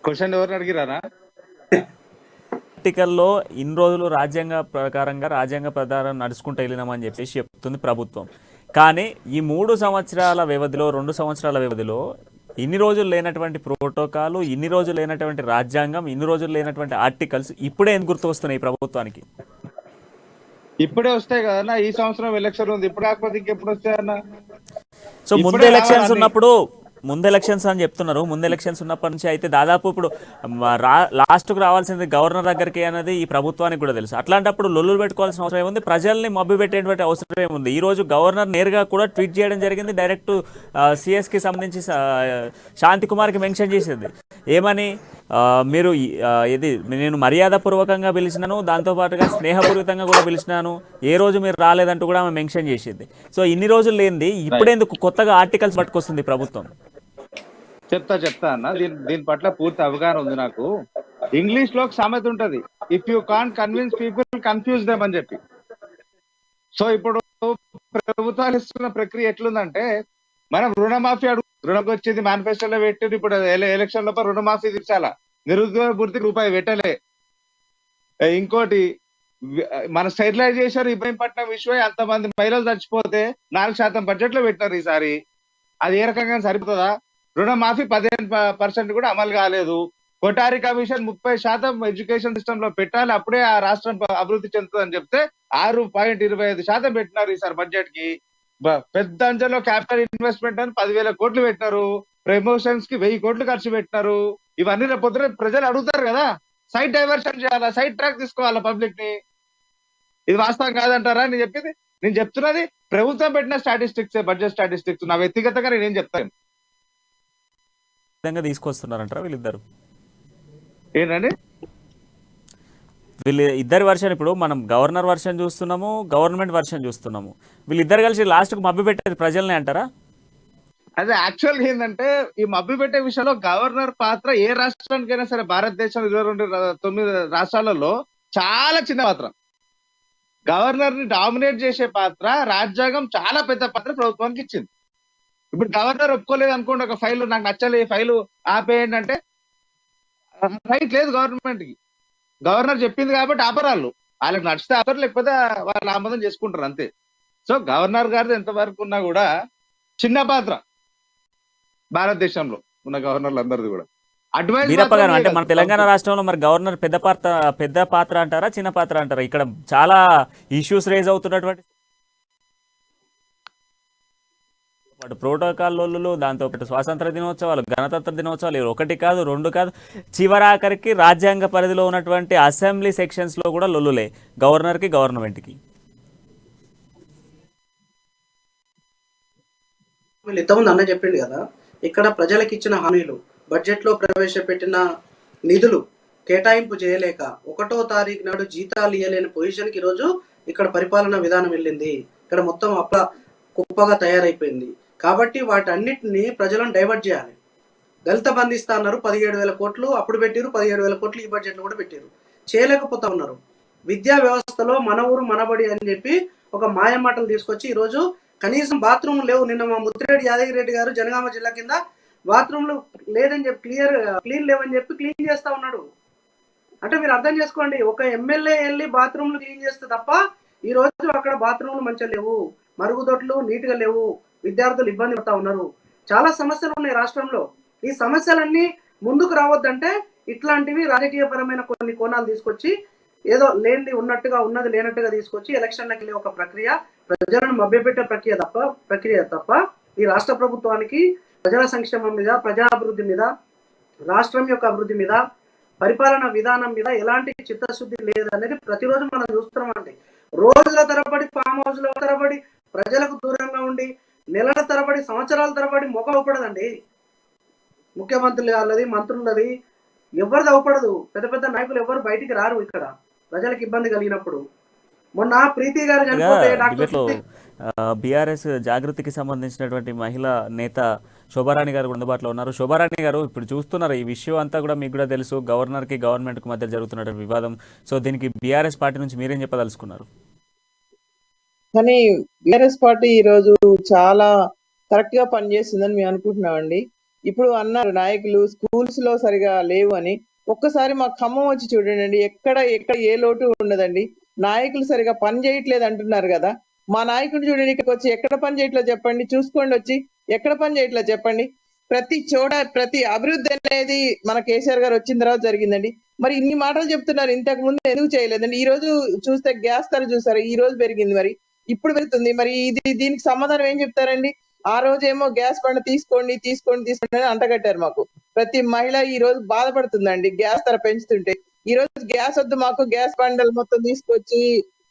S3: క్వశ్చన్ ఎవరిని అడిగిరానా?
S2: ఆర్టికల్లో ఇన్ని రోజులు రాజ్యాంగ ప్రకారం నడుచుకుంటూ వెళ్ళినామని చెప్పేసి చెప్తుంది ప్రభుత్వం. కానీ ఈ 3 సంవత్సరాల వ్యవధిలో, 2 సంవత్సరాల వ్యవధిలో ఇన్ని రోజులు లేనటువంటి ప్రోటోకాలు, ఇన్ని రోజులు లేనటువంటి రాజ్యాంగం, ఇన్ని రోజులు లేనటువంటి ఆర్టికల్స్ ఇప్పుడే ఎందుకు గుర్తు వస్తున్నాయి ప్రభుత్వానికి?
S3: ఇప్పుడే వస్తాయి కదన్నా. ఈ సంవత్సరం ఎలక్షన్ ఉంది, ఇప్పుడు కాకపోతే ఇంకెప్పుడు వస్తాయన్నా?
S2: సో ముందు ఎలక్షన్స్ ఉన్నప్పుడు, ముందు ఎలక్షన్స్ అని చెప్తున్నారు. ముందు ఎలక్షన్స్ ఉన్నప్పటి నుంచి అయితే దాదాపు ఇప్పుడు లాస్ట్కు రావాల్సింది గవర్నర్ దగ్గరికి అనేది ఈ ప్రభుత్వానికి కూడా తెలుసు. అట్లాంటప్పుడు లొల్లులు పెట్టుకోవాల్సిన అవసరం ఏముంది? ప్రజల్ని మభ్య పెట్టేటువంటి అవసరం ఏముంది? ఈరోజు గవర్నర్ నేరుగా కూడా ట్వీట్ చేయడం జరిగింది. డైరెక్ట్ సిఎస్కి సంబంధించి శాంతి కుమార్కి మెన్షన్ చేసింది. ఏమని? మీరు ఇది నేను మర్యాదపూర్వకంగా పిలిచినాను, దాంతోపాటుగా స్నేహపూర్వకంగా కూడా పిలిచినాను, ఏ రోజు మీరు రాలేదంటూ కూడా ఆమె మెన్షన్ చేసింది. సో ఇన్ని రోజులు లేనిది ఇప్పుడేందుకు కొత్తగా ఆర్టికల్స్ పట్టుకొస్తుంది ప్రభుత్వం?
S3: చెప్తా అన్న. దీని పట్ల పూర్తి అవగాహన ఉంది నాకు. ఇంగ్లీష్ లో ఒక సామెత ఉంటది, if you can't convince people confuse them అని చెప్పి. సో ఇప్పుడు ప్రభుత్వాలు ఇస్తున్న ప్రక్రియ ఎట్లుందంటే, మనం రుణమాఫీ రుణం వచ్చేది మేనిఫెస్టోలో పెట్టింది. ఇప్పుడు ఎలక్షన్ లోపల రుణమాఫీ తీర్చాలా, నిరుద్యోగ పూర్తికి రూపాయి పెట్టలే. ఇంకోటి మన స్టెరిలైజ్ చేశారు ఇబ్రహీంపట్నం విషయం, అంతమంది మహిళలు చచ్చిపోతే 4% బడ్జెట్ లో పెట్టినారు ఈసారి. అది ఏ రకంగా సరిపోతుందా? రుణమాఫీ 15% కూడా అమలు కాలేదు. కొటారి కమిషన్ 30% ఎడ్యుకేషన్ సిస్టమ్ లో పెట్టాలి, అప్పుడే ఆ రాష్ట్రం అభివృద్ధి చెందుతుందని చెప్తే 6.25% పెట్టినారు ఈసారి బడ్జెట్ కి. పెద్ద అంచెలో క్యాపిటల్ ఇన్వెస్ట్మెంట్ అని 10,000 కోట్లు పెట్టినారు. ప్రమోషన్స్ కి 1000 కోట్లు ఖర్చు పెట్టినారు. ఇవన్నీ రేపు పొద్దున ప్రజలు అడుగుతారు కదా, సైడ్ డైవర్షన్ చేయాలా, సైడ్ ట్రాక్ తీసుకోవాలా పబ్లిక్ ని. ఇది వాస్తవం కాదంటారా? నేను చెప్తున్నది ప్రభుత్వం పెట్టిన స్టాటిస్టిక్స్, బడ్జెట్ స్టాటిస్టిక్స్. నా వ్యక్తిగతంగా నేనేం చెప్తాను
S2: తీసుకొస్తున్నారంటారా వీళ్ళిద్దరు?
S3: ఏంటండి
S2: వీళ్ళిద్దరి వర్షన్? ఇప్పుడు మనం గవర్నర్ వర్షన్ చూస్తున్నాము, గవర్నమెంట్ వర్షన్ చూస్తున్నాము. వీళ్ళిద్దరు కలిసి లాస్ట్కు మభ్య పెట్టేది ప్రజల్ని అంటారా?
S3: అదే యాక్చువల్ ఏంటంటే, ఈ మభ్య పెట్టే విషయంలో గవర్నర్ పాత్ర ఏ రాష్ట్రానికైనా సరే భారతదేశం 29 రాష్ట్రాలలో చాలా చిన్న పాత్ర. గవర్నర్ ని డామినేట్ చేసే పాత్ర రాజ్యాంగం చాలా పెద్ద పాత్ర ప్రభుత్వానికి ఇచ్చింది. ఇప్పుడు గవర్నర్ ఒప్పుకోలేదు అనుకోండి, ఒక ఫైల్ నాకు నచ్చలే, ఈ ఫైల్ ఆపేయండి అంటే రైట్ లేదు గవర్నమెంట్ కి. గవర్నర్ చెప్పింది కాబట్టి ఆపరాళ్ళు, వాళ్ళకి నచ్చితే ఆపరు, లేకపోతే వాళ్ళు ఆమోదం చేసుకుంటారు అంతే. సో గవర్నర్ గారిది ఎంతవరకు ఉన్నా కూడా చిన్న పాత్ర భారతదేశంలో ఉన్న గవర్నర్లు అందరిది కూడా.
S2: వీరప్ప గారు, అంటే మన తెలంగాణ రాష్ట్రంలో మరి గవర్నర్ పెద్ద పాత్ర అంటారా, చిన్న పాత్ర అంటారా? ఇక్కడ చాలా ఇష్యూస్ రేజ్ అవుతున్నటువంటి ప్రోటోకాల్లు, దాంతోపాటు స్వాతంత్ర దినోత్సవాలు, గణతంత్ర దినోత్సవాలు, ఒకటి కాదు, 2 కాదు, చివరాఖరికి రాజ్యాంగ పరిధిలో ఉన్నటువంటి అసెంబ్లీ సెక్షన్స్ లో కూడా లొల్లులే గవర్నర్ కి, గవర్నమెంట్ కి.
S5: వీళ్ళు ఇంతకుముందు అన్న చెప్పిండు కదా, ఇక్కడ ప్రజలకు ఇచ్చిన హామీలు, బడ్జెట్ లో ప్రవేశపెట్టిన నిధులు కేటాయింపు చేయలేక 1వ తారీఖు నాడు జీతాలు ఇవ్వలేని పొజిషన్ కి ఈరోజు ఇక్కడ పరిపాలనా విధానం వెళ్ళింది. ఇక్కడ మొత్తం కుప్పగా తయారైపోయింది. కాబట్టి వాటన్నిటిని ప్రజలను డైవర్ట్ చేయాలి. దళిత బంధిస్తా అన్నారు, 17,000 కోట్లు అప్పుడు పెట్టారు, 17,000 కోట్లు ఈ బడ్జెట్ లో కూడా పెట్టారు. చేయలేకపోతా ఉన్నారు. విద్యా వ్యవస్థలో మన ఊరు మనబడి అని చెప్పి ఒక మాయమాటలు తీసుకొచ్చి ఈరోజు కనీసం బాత్రూమ్ లేవు. నిన్న మా ముత్తిరెడ్డి యాదగిరి రెడ్డి గారు జనగామ జిల్లా కింద బాత్రూమ్లు లేదని చెప్పి క్లీన్ లేవని చెప్పి క్లీన్ చేస్తా ఉన్నాడు. అంటే మీరు అర్థం చేసుకోండి, ఒక ఎమ్మెల్యే వెళ్ళి బాత్రూమ్లు క్లీన్ చేస్తే తప్ప ఈ రోజు అక్కడ బాత్రూమ్లు మంచిగా లేవు, మరుగుదొడ్లు నీట్గా లేవు, విద్యార్థులు ఇబ్బంది పడతా ఉన్నారు. చాలా సమస్యలు ఉన్నాయి రాష్ట్రంలో. ఈ సమస్యలన్నీ ముందుకు రావద్దంటే ఇట్లాంటివి రాజకీయపరమైన కొన్ని కోణాలు తీసుకొచ్చి ఏదో లేనిది ఉన్నట్టుగా, ఉన్నది లేనట్టుగా తీసుకొచ్చి ఎలక్షన్లకు వెళ్ళే ఒక ప్రక్రియ, ప్రజలను మభ్యపెట్టే ప్రక్రియ తప్ప ఈ రాష్ట్ర ప్రభుత్వానికి ప్రజల సంక్షేమం మీద, ప్రజా అభివృద్ధి మీద, రాష్ట్రం యొక్క అభివృద్ధి మీద, పరిపాలన విధానం మీద ఎలాంటి చిత్తశుద్ధి లేదనేది ప్రతిరోజు మనం చూస్తున్నామండి. రోజుల తరబడి ఫామ్ హౌస్ల తరబడి ప్రజలకు దూరంగా ఉండి నెలల తరబడి సంవత్సరాల తరబడి మొగ అవపడదండి. ముఖ్యమంత్రులు వాళ్ళది మంత్రులది ఎవరిది అవపడదు. పెద్ద పెద్ద నాయకులు ఎవరు బయటికి రారు ఇక్కడ ప్రజలకు ఇబ్బంది కలిగినప్పుడు. మొన్న ప్రీతి గారు చనిపోతే డాక్టర్
S2: డిబేట్లో బీఆర్ఎస్ జాగృతికి సంబంధించినటువంటి మహిళా నేత శోభారాణి గారు కూడా అందుబాటులో ఉన్నారు. శోభారాణి గారు, ఇప్పుడు చూస్తున్నారు ఈ విషయం అంతా కూడా మీకు కూడా తెలుసు, గవర్నర్కి గవర్నమెంట్కి మధ్య జరుగుతున్నటువంటి వివాదం. సో దీనికి బీఆర్ఎస్ పార్టీ నుంచి మీరేం చెప్పదలుచుకున్నారు?
S6: కానీ బీఆర్ఎస్ పార్టీ ఈ రోజు చాలా కరెక్ట్ గా పనిచేస్తుందని మేము అనుకుంటున్నామండి. ఇప్పుడు అన్నారు నాయకులు స్కూల్స్ లో సరిగా లేవు అని. ఒక్కసారి మా ఖమ్మం వచ్చి చూడండి, ఎక్కడ ఏ లోటు ఉండదండి. నాయకులు సరిగా పని చేయట్లేదు అంటున్నారు కదా, మా నాయకుడు చూడండి ఇక్కడికి వచ్చి ఎక్కడ పని చేయట్లేదు చెప్పండి, చూసుకోండి వచ్చి ఎక్కడ పని చేయట్లేదు చెప్పండి. ప్రతి చోట ప్రతి అభివృద్ధి అనేది మన కేసీఆర్ గారు వచ్చిన తర్వాత జరిగిందండి. మరి ఇన్ని మాటలు చెప్తున్నారు, ఇంతకు ముందు ఎందుకు చేయలేదండి? ఈ రోజు చూస్తే గ్యాస్ ధర చూసారు, ఈ రోజు పెరిగింది, మరి ఇప్పుడు పెరుగుతుంది. మరి దీనికి సమాధానం ఏం చెప్తారండి? ఆ రోజేమో గ్యాస్ బండ తీసుకోండి అని అంటగట్టారు మాకు. ప్రతి మహిళ ఈ రోజు బాధపడుతుందండి గ్యాస్ ధర పెంచుతుంటే. ఈ రోజు గ్యాస్ వద్దు మాకు, గ్యాస్ బండలు మొత్తం తీసుకొచ్చి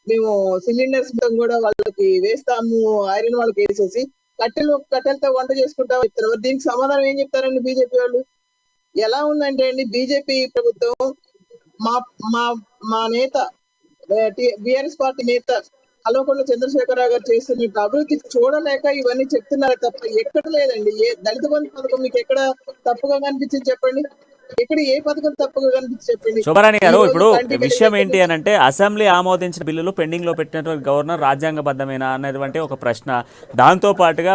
S6: మేము సిలిండర్స్ కూడా వాళ్ళకి వేస్తాము, ఐరన్ వాళ్ళకి వేసేసి కట్టెలతో వంట చేసుకుంటాం చెప్తారు. మరి దీనికి సమాధానం ఏం చెప్తారండి బీజేపీ వాళ్ళు? ఎలా ఉందంటే అండి, బీజేపీ ప్రభుత్వం మా మా మా నేత బీఆర్ఎస్ పార్టీ నేత కల్వకుంట్ల చంద్రశేఖరరావు గారు చేస్తున్న అభివృద్ధి చూడలేక ఇవన్నీ చెప్తున్నారు తప్ప ఎక్కడ లేదండి. దళిత బంధు పథకం మీకు ఎక్కడ తప్పుగా కనిపించింది చెప్పండి? ఇక్కడ ఏ పథకం తప్పుగా కనిపించి చెప్పండి?
S2: శోభారాణి గారు, ఇప్పుడు విషయం ఏంటి అని అంటే, అసెంబ్లీ ఆమోదించిన బిల్లులు పెండింగ్ లో పెట్టినటువంటి గవర్నర్ రాజ్యాంగబద్ధమేనా అనేటువంటి ఒక ప్రశ్న. దాంతో పాటుగా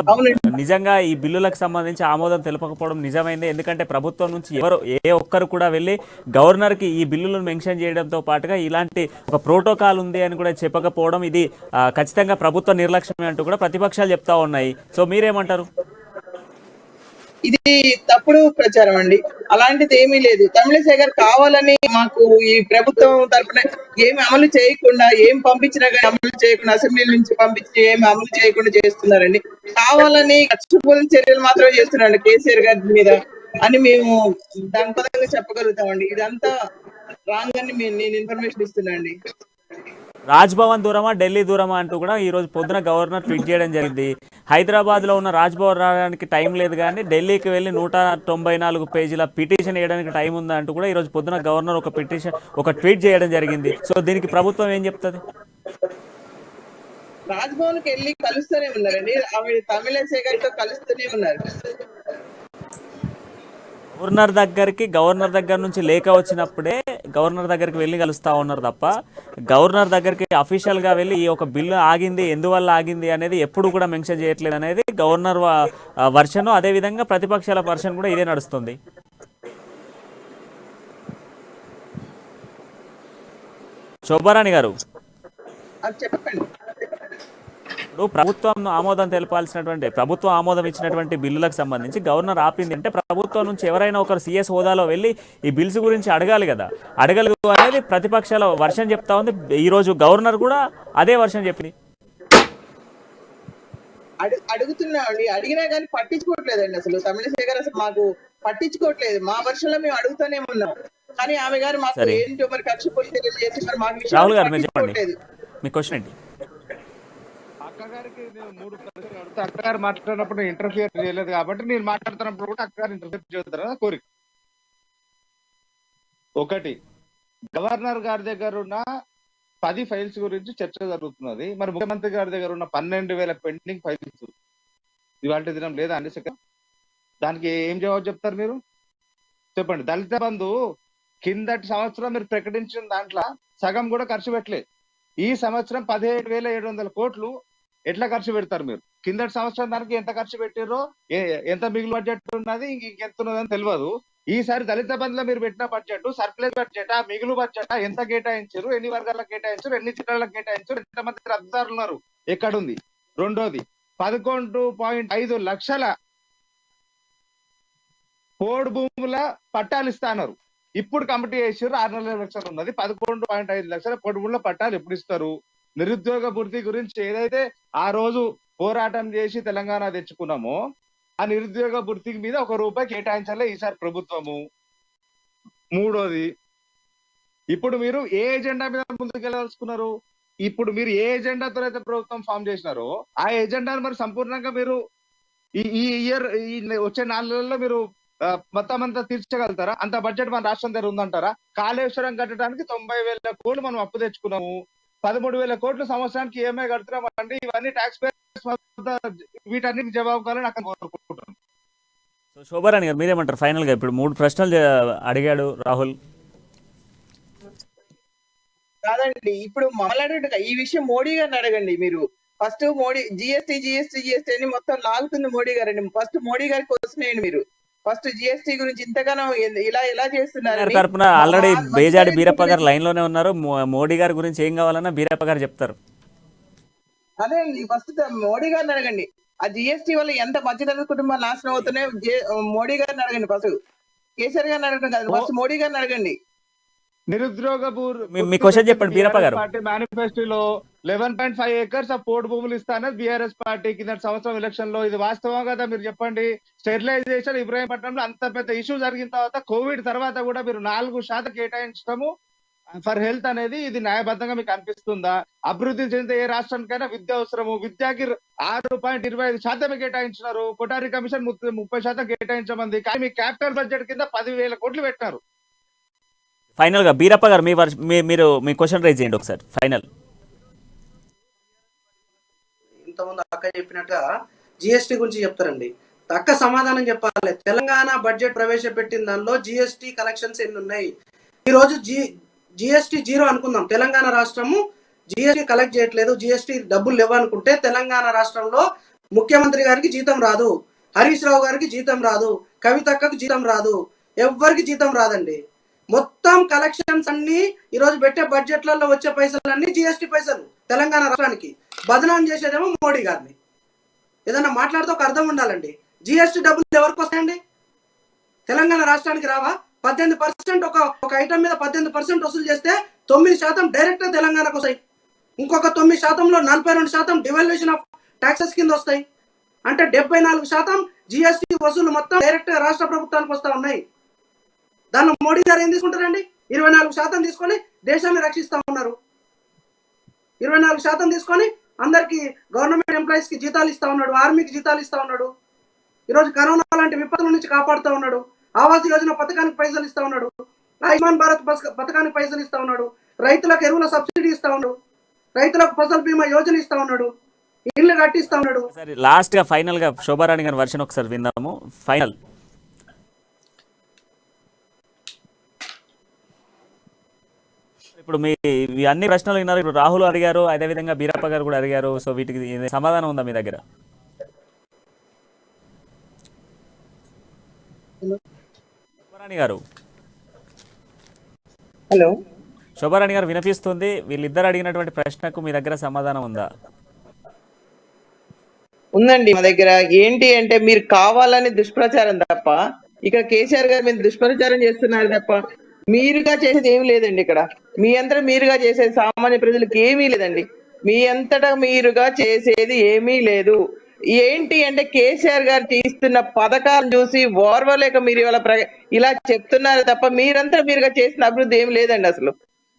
S2: నిజంగా ఈ బిల్లులకు సంబంధించి ఆమోదం తెలపకపోవడం నిజమైంది. ఎందుకంటే ప్రభుత్వం నుంచి ఏ ఒక్కరు కూడా వెళ్ళి గవర్నర్ కి ఈ బిల్లులను మెన్షన్ చేయడంతో పాటుగా ఇలాంటి ఒక ప్రోటోకాల్ ఉంది అని కూడా చెప్పకపోవడం, ఇది ఖచ్చితంగా ప్రభుత్వ నిర్లక్ష్యమే అంటూ కూడా ప్రతిపక్షాలు చెప్తా ఉన్నాయి. సో మీరేమంటారు?
S6: ఇది తప్పుడు ప్రచారం అండి, అలాంటిది ఏమీ లేదు. తమిళిసై గారు కావాలని మాకు ఈ ప్రభుత్వం తరఫున ఏమి అమలు చేయకుండా, ఏం పంపించినా కానీ అమలు చేయకుండా, అసెంబ్లీ నుంచి పంపించి ఏమి అమలు చేయకుండా చేస్తున్నారండి. కావాలని కక్షపూరిత చర్యలు మాత్రమే చేస్తున్నారండి కేసీఆర్ గారి మీద అని మేము దాని పరంగా చెప్పగలుగుతామండి. ఇదంతా రాంగ్ అని నేను ఇన్ఫర్మేషన్ ఇస్తున్నా అండి.
S2: రాజ్భవన్ దూరమా ఢిల్లీ దూరమా అంటూ కూడా ఈ రోజు పొద్దున గవర్నర్ ట్వీట్ చేయడం జరిగింది. హైదరాబాద్లో ఉన్న రాజ్భవన్ రావడానికి టైం లేదు, కానీ ఢిల్లీకి వెళ్ళి 194 పేజీల పిటిషన్ వేయడానికి టైం ఉందా అంటూ కూడా ఈ రోజు పొద్దున గవర్నర్ ఒక ట్వీట్ చేయడం జరిగింది. సో దీనికి ప్రభుత్వం ఏం చెప్తుంది?
S6: రాజ్భవన్ కి వెళ్ళి కలుస్తూనే ఉన్నారండి, ఆవిడ తమిళిసై గారితో కలుస్తూనే ఉన్నారు.
S2: గవర్నర్ దగ్గర నుంచి లేఖ వచ్చినప్పుడే గవర్నర్ దగ్గరికి వెళ్ళి కలుస్తూ ఉన్నారు తప్ప, గవర్నర్ దగ్గరికి అఫీషియల్గా వెళ్ళి ఈ ఒక బిల్లు ఆగింది, ఎందువల్ల ఆగింది అనేది ఎప్పుడు కూడా మెన్షన్ చేయట్లేదు అనేది గవర్నర్ వర్షన్. అదేవిధంగా ప్రతిపక్షాల వర్షన్ కూడా ఇదే నడుస్తుంది. శోభారాణి గారు,
S6: చెప్పండి.
S2: ప్రభుత్వం ఆమోదం ఇచ్చినటువంటి బిల్లులకు సంబంధించి గవర్నర్ ఆపింది అంటే ప్రభుత్వం నుంచి ఎవరైనా ఒకరు సీఎస్ హోదాలో వెళ్ళి ఈ బిల్స్ గురించి అడగాలి కదా. అడగలేదు అనేది ప్రతిపక్షాల వర్షన్ చెప్తా ఉంది. ఈ రోజు గవర్నర్ కూడా అదే వర్షన్ చెప్పింది.
S6: అడుగుతున్నామండి, అడిగినా కానీ పట్టించుకోవట్లేదండి. అసలు తమిళిసై గారు అసలు మాకు పట్టించుకోవట్లేదు. మా వర్షంలో మేము అడుగుతానే ఉన్నాం, కానీ ఆమె గారు మాకు ఏంటో మరి కక్షపూరిత చర్యలు చేసి మరి మాకు
S2: రాహుల్ గారు మీరు చెప్పండి, మీ క్వశ్చన్ ఏంటి?
S3: అక్కగారికి నేను 3 ప్రశ్నలు అడుగుతా. అక్కగారు మాట్లాడినప్పుడు ఇంటర్ఫియర్ చేయలేదు కాబట్టి నేను మాట్లాడుతున్నప్పుడు కూడా అక్కగారు ఇంటర్ఫియర్ చేస్తారని కోరిక. ఒకటి, గవర్నర్ గారి దగ్గర ఉన్న 10 ఫైల్స్ గురించి చర్చ జరుగుతున్నది. మరి ముఖ్యమంత్రి గారి దగ్గర ఉన్న 12,000 పెండింగ్ ఫైల్స్ ఇవాళ దినం లేదా అండి సెకండ్? దానికి ఏం జవాబు చెప్తారు మీరు? చెప్పండి. దళిత బంధు కిందటి సంవత్సరం మీరు ప్రకటించిన దాంట్లో సగం కూడా ఖర్చు పెట్టలేదు. ఈ సంవత్సరం 17,700 కోట్లు ఎట్లా ఖర్చు పెడతారు మీరు? కిందటి సంవత్సరం దానికి ఎంత ఖర్చు పెట్టారో, ఎంత మిగులు బడ్జెట్ ఉన్నది, ఇంకెంత ఉన్నదని తెలియదు. ఈసారి దళిత బంధులో మీరు పెట్టిన బడ్జెట్, సర్ప్లస్ బడ్జెట్, మిగులు బడ్జెట్ ఎంత కేటాయించారు, ఎన్ని వర్గాలకు కేటాయించారు, ఎన్ని జిల్లాలకు కేటాయించారు, ఎంతమంది లబ్ధిదారులు ఉన్నారు, ఎక్కడుంది? రెండోది, 11.5 లక్షల పోడు భూముల పట్టాలు ఇస్తాన్నారు. ఇప్పుడు కమిటీ చేసారు, 6 లక్షలు ఉన్నది. 11.5 లక్షల పోడు భూముల పట్టాలు ఎప్పుడు ఇస్తారు? నిరుద్యోగ భృతి గురించి ఏదైతే ఆ రోజు పోరాటం చేసి తెలంగాణ తెచ్చుకున్నామో ఆ నిరుద్యోగ భృతి మీద ₹1 కేటాయించాలి ఈసారి ప్రభుత్వము. మూడోది, ఇప్పుడు మీరు ఏ ఎజెండా మీద ముందుకెళ్ళదలుచుకున్నారు? ఇప్పుడు మీరు ఏ ఎజెండాతో అయితే ప్రభుత్వం ఫామ్ చేసినారో ఆ ఎజెండాను మరి సంపూర్ణంగా మీరు ఈ ఇయర్ ఈ వచ్చే 4 నెలల్లో మీరు మొత్తం అంతా తీర్చగలుగుతారా? అంత బడ్జెట్ మన రాష్ట్రం దగ్గర ఉందంటారా? కాళేశ్వరం కట్టడానికి 90,000 కోట్లు మనం అప్పు తెచ్చుకున్నాము. 13,000 కోట్లు సంవత్సరానికి ఈఎంఐ కడుతున్నాం అండి. ఇవన్నీ ట్యాక్స్ పేయర్స్ వీటన్నిటికి జవాబు కావాలని నాకు కోరుకుంటున్నాను.
S2: సో శోభారాణి గారు మీరేమంటారు ఫైనల్గా? ఇప్పుడు 3 ప్రశ్నలు అడిగాడు రాహుల్.
S6: కాదండి, ఇప్పుడు మమ్మల్ని ఈ విషయం మోడీ గారిని అడగండి. మీరు ఫస్ట్ మోడీ జిఎస్టీ అని మొత్తం లాగుతుంది మోడీ గారండి. ఫస్ట్ మోడీ గారికి వస్తున్నాయండి. మీరు ఫస్ట్ జిఎస్టీ గురించి ఇంతగానో ఇలా ఎలా చేస్తున్నారు
S2: తరపున ఆల్రెడీ బేజాడి బీరప్ప గారు లైన్ లోనే ఉన్నారు. మోడీ గారి గురించి ఏం కావాలన్నా బీరప్ప గారు చెప్తారు.
S6: అదే అండి, ఫస్ట్ మోడీ గారిని అడగండి. ఆ జిఎస్టీ వల్ల ఎంత మధ్యతరగతి కుటుంబాలు నాశనం అవుతున్నాయి మోడీ గారిని అడగండి. ఫస్ట్ కేసీఆర్ గారిని అడగండి కాదు, ఫస్ట్ మోడీ గారిని అడగండి.
S3: నిరుద్యోగ
S2: మీ క్వశ్చన్ చెప్పండి బీరప్ప గారు.
S3: పార్టీ మేనిఫెస్టోలో 11.5 acres ఆఫ్ పోర్ట్ భూములు ఇస్తానని బీఆర్ఎస్ పార్టీ కింద సంవత్సరం ఎలక్షన్ లో. ఇది వాస్తవం కదా? మీరు చెప్పండి. స్టెరిలైజేషన్ ఇబ్రాహీంపట్నంలో అంత పెద్ద ఇష్యూ జరిగిన తర్వాత, కోవిడ్ తర్వాత కూడా మీరు 4% కేటాయించడము ఫర్ హెల్త్ అనేది ఇది న్యాయబద్ధంగా మీకు అనిపిస్తుందా? అభివృద్ధి చెందిన ఏ రాష్ట్రానికైనా విద్య అవసరము. విద్యకి 6.25% కేటాయించినారు. కొటారి కమిషన్ 30% కేటాయించమంది. కానీ మీ క్యాపిటల్ బడ్జెట్ కింద 10,000 కోట్లు పెట్టినారు.
S2: ఫైనల్ గా బీరప్ప గారు మీరు మీ క్వశ్చన్ రైజ్ చేయండి ఒకసారి ఫైనల్.
S5: ఇంతకుముందు అక్క చెప్పినట్టుగా జిఎస్టీ గురించి చెప్తారండి. అక్క సమాధానం చెప్పాలి. తెలంగాణ బడ్జెట్ ప్రవేశపెట్టిన దానిలో జిఎస్టీ కలెక్షన్స్ ఎన్ని ఉన్నాయి? ఈరోజు జిఎస్టీ 0 అనుకుందాం. తెలంగాణ రాష్ట్రము జిఎస్టీ కలెక్ట్ చేయట్లేదు, జిఎస్టీ డబ్బులు లేవు అనుకుంటే తెలంగాణ రాష్ట్రంలో ముఖ్యమంత్రి గారికి జీతం రాదు, హరీష్ రావు గారికి జీతం రాదు, కవితక్కకు జీతం రాదు, ఎవ్వరికి జీతం రాదండి. మొత్తం కలెక్షన్స్ అన్ని ఈరోజు పెట్టే బడ్జెట్లలో వచ్చే పైసలన్నీ జిఎస్టీ పైసలు తెలంగాణ రాష్ట్రానికి. బదనాం చేసేదేమో మోడీ గారిని. ఏదన్నా మాట్లాడితే ఒక అర్థం ఉండాలండి. జిఎస్టీ డబ్బులు ఎవరికి వస్తాయండి? తెలంగాణ రాష్ట్రానికి రావా? 18% ఒక ఐటమ్ మీద 18% వసూలు చేస్తే 9% డైరెక్ట్ తెలంగాణకు వస్తాయి. ఇంకొక 9%లో 42% డివాల్యుయేషన్ ఆఫ్ ట్యాక్సెస్ కింద వస్తాయి. అంటే 74% జిఎస్టీ వసూలు మొత్తం డైరెక్ట్ రాష్ట్ర ప్రభుత్వానికి వస్తా ఉన్నాయి. దానిలో మోడీ గారు ఏం తీసుకుంటారండి? 24% తీసుకొని దేశాన్ని రక్షిస్తా ఉన్నారు. 24% తీసుకొని అందరికి గవర్నమెంట్ ఎంప్లాయీస్ కి జీతాలు ఇస్తా ఉన్నాడు, ఆర్మీకి జీతాలు ఇస్తా ఉన్నాడు. ఈరోజు కరోనా లాంటి విపత్తుల నుంచి కాపాడుతూ ఉన్నాడు. ఆవాస్ యోజన పథకానికి పైసలు ఇస్తా ఉన్నాడు. ఆయుష్మాన్ భారత్ పథకానికి పైసలు ఇస్తా ఉన్నాడు. రైతులకు ఎరువుల సబ్సిడీ ఇస్తా ఉన్నాడు. రైతులకు ఫసల్ బీమా యోజన ఇస్తా ఉన్నాడు. ఇల్లు కట్టిస్తా ఉన్నాడు.
S2: లాస్ట్ గా ఫైనల్ గా శోభారాణి గారి వర్షన్ ఒకసారి విందాము. ఫైనల్. ఇప్పుడు మీ అన్ని ప్రశ్నలు విన్నారు. ఇప్పుడు రాహుల్ అడిగారు, అదేవిధంగా బీరప్ప గారు కూడా అడిగారు. సో వీటికి సమాధానం ఉందా మీ దగ్గర? శోభారాణి గారు,
S6: హలో
S2: శోభారాణి గారు వినిపిస్తుంది. వీళ్ళిద్దరు అడిగినటువంటి ప్రశ్నకు మీ దగ్గర సమాధానం ఉందా?
S6: ఉందండి మా దగ్గర. ఏంటి అంటే మీరు కావాలని దుష్ప్రచారం తప్ప, ఇక్కడ కేసీఆర్ గారు మీరు దుష్ప్రచారం చేస్తున్నారు తప్ప మీరుగా చేసేది ఏమి లేదండి. ఇక్కడ మీ అంతటా మీరుగా చేసేది సామాన్య ప్రజలకు ఏమీ లేదండి. మీ అంతటా మీరుగా చేసేది ఏమీ లేదు. ఏంటి అంటే కేసీఆర్ గారు తీస్తున్న పథకాలు చూసి ఓర్వలేక మీరు ఇలా చెప్తున్నారు తప్ప మీరంతా మీరుగా చేసిన అభివృద్ధి ఏమి లేదండి. అసలు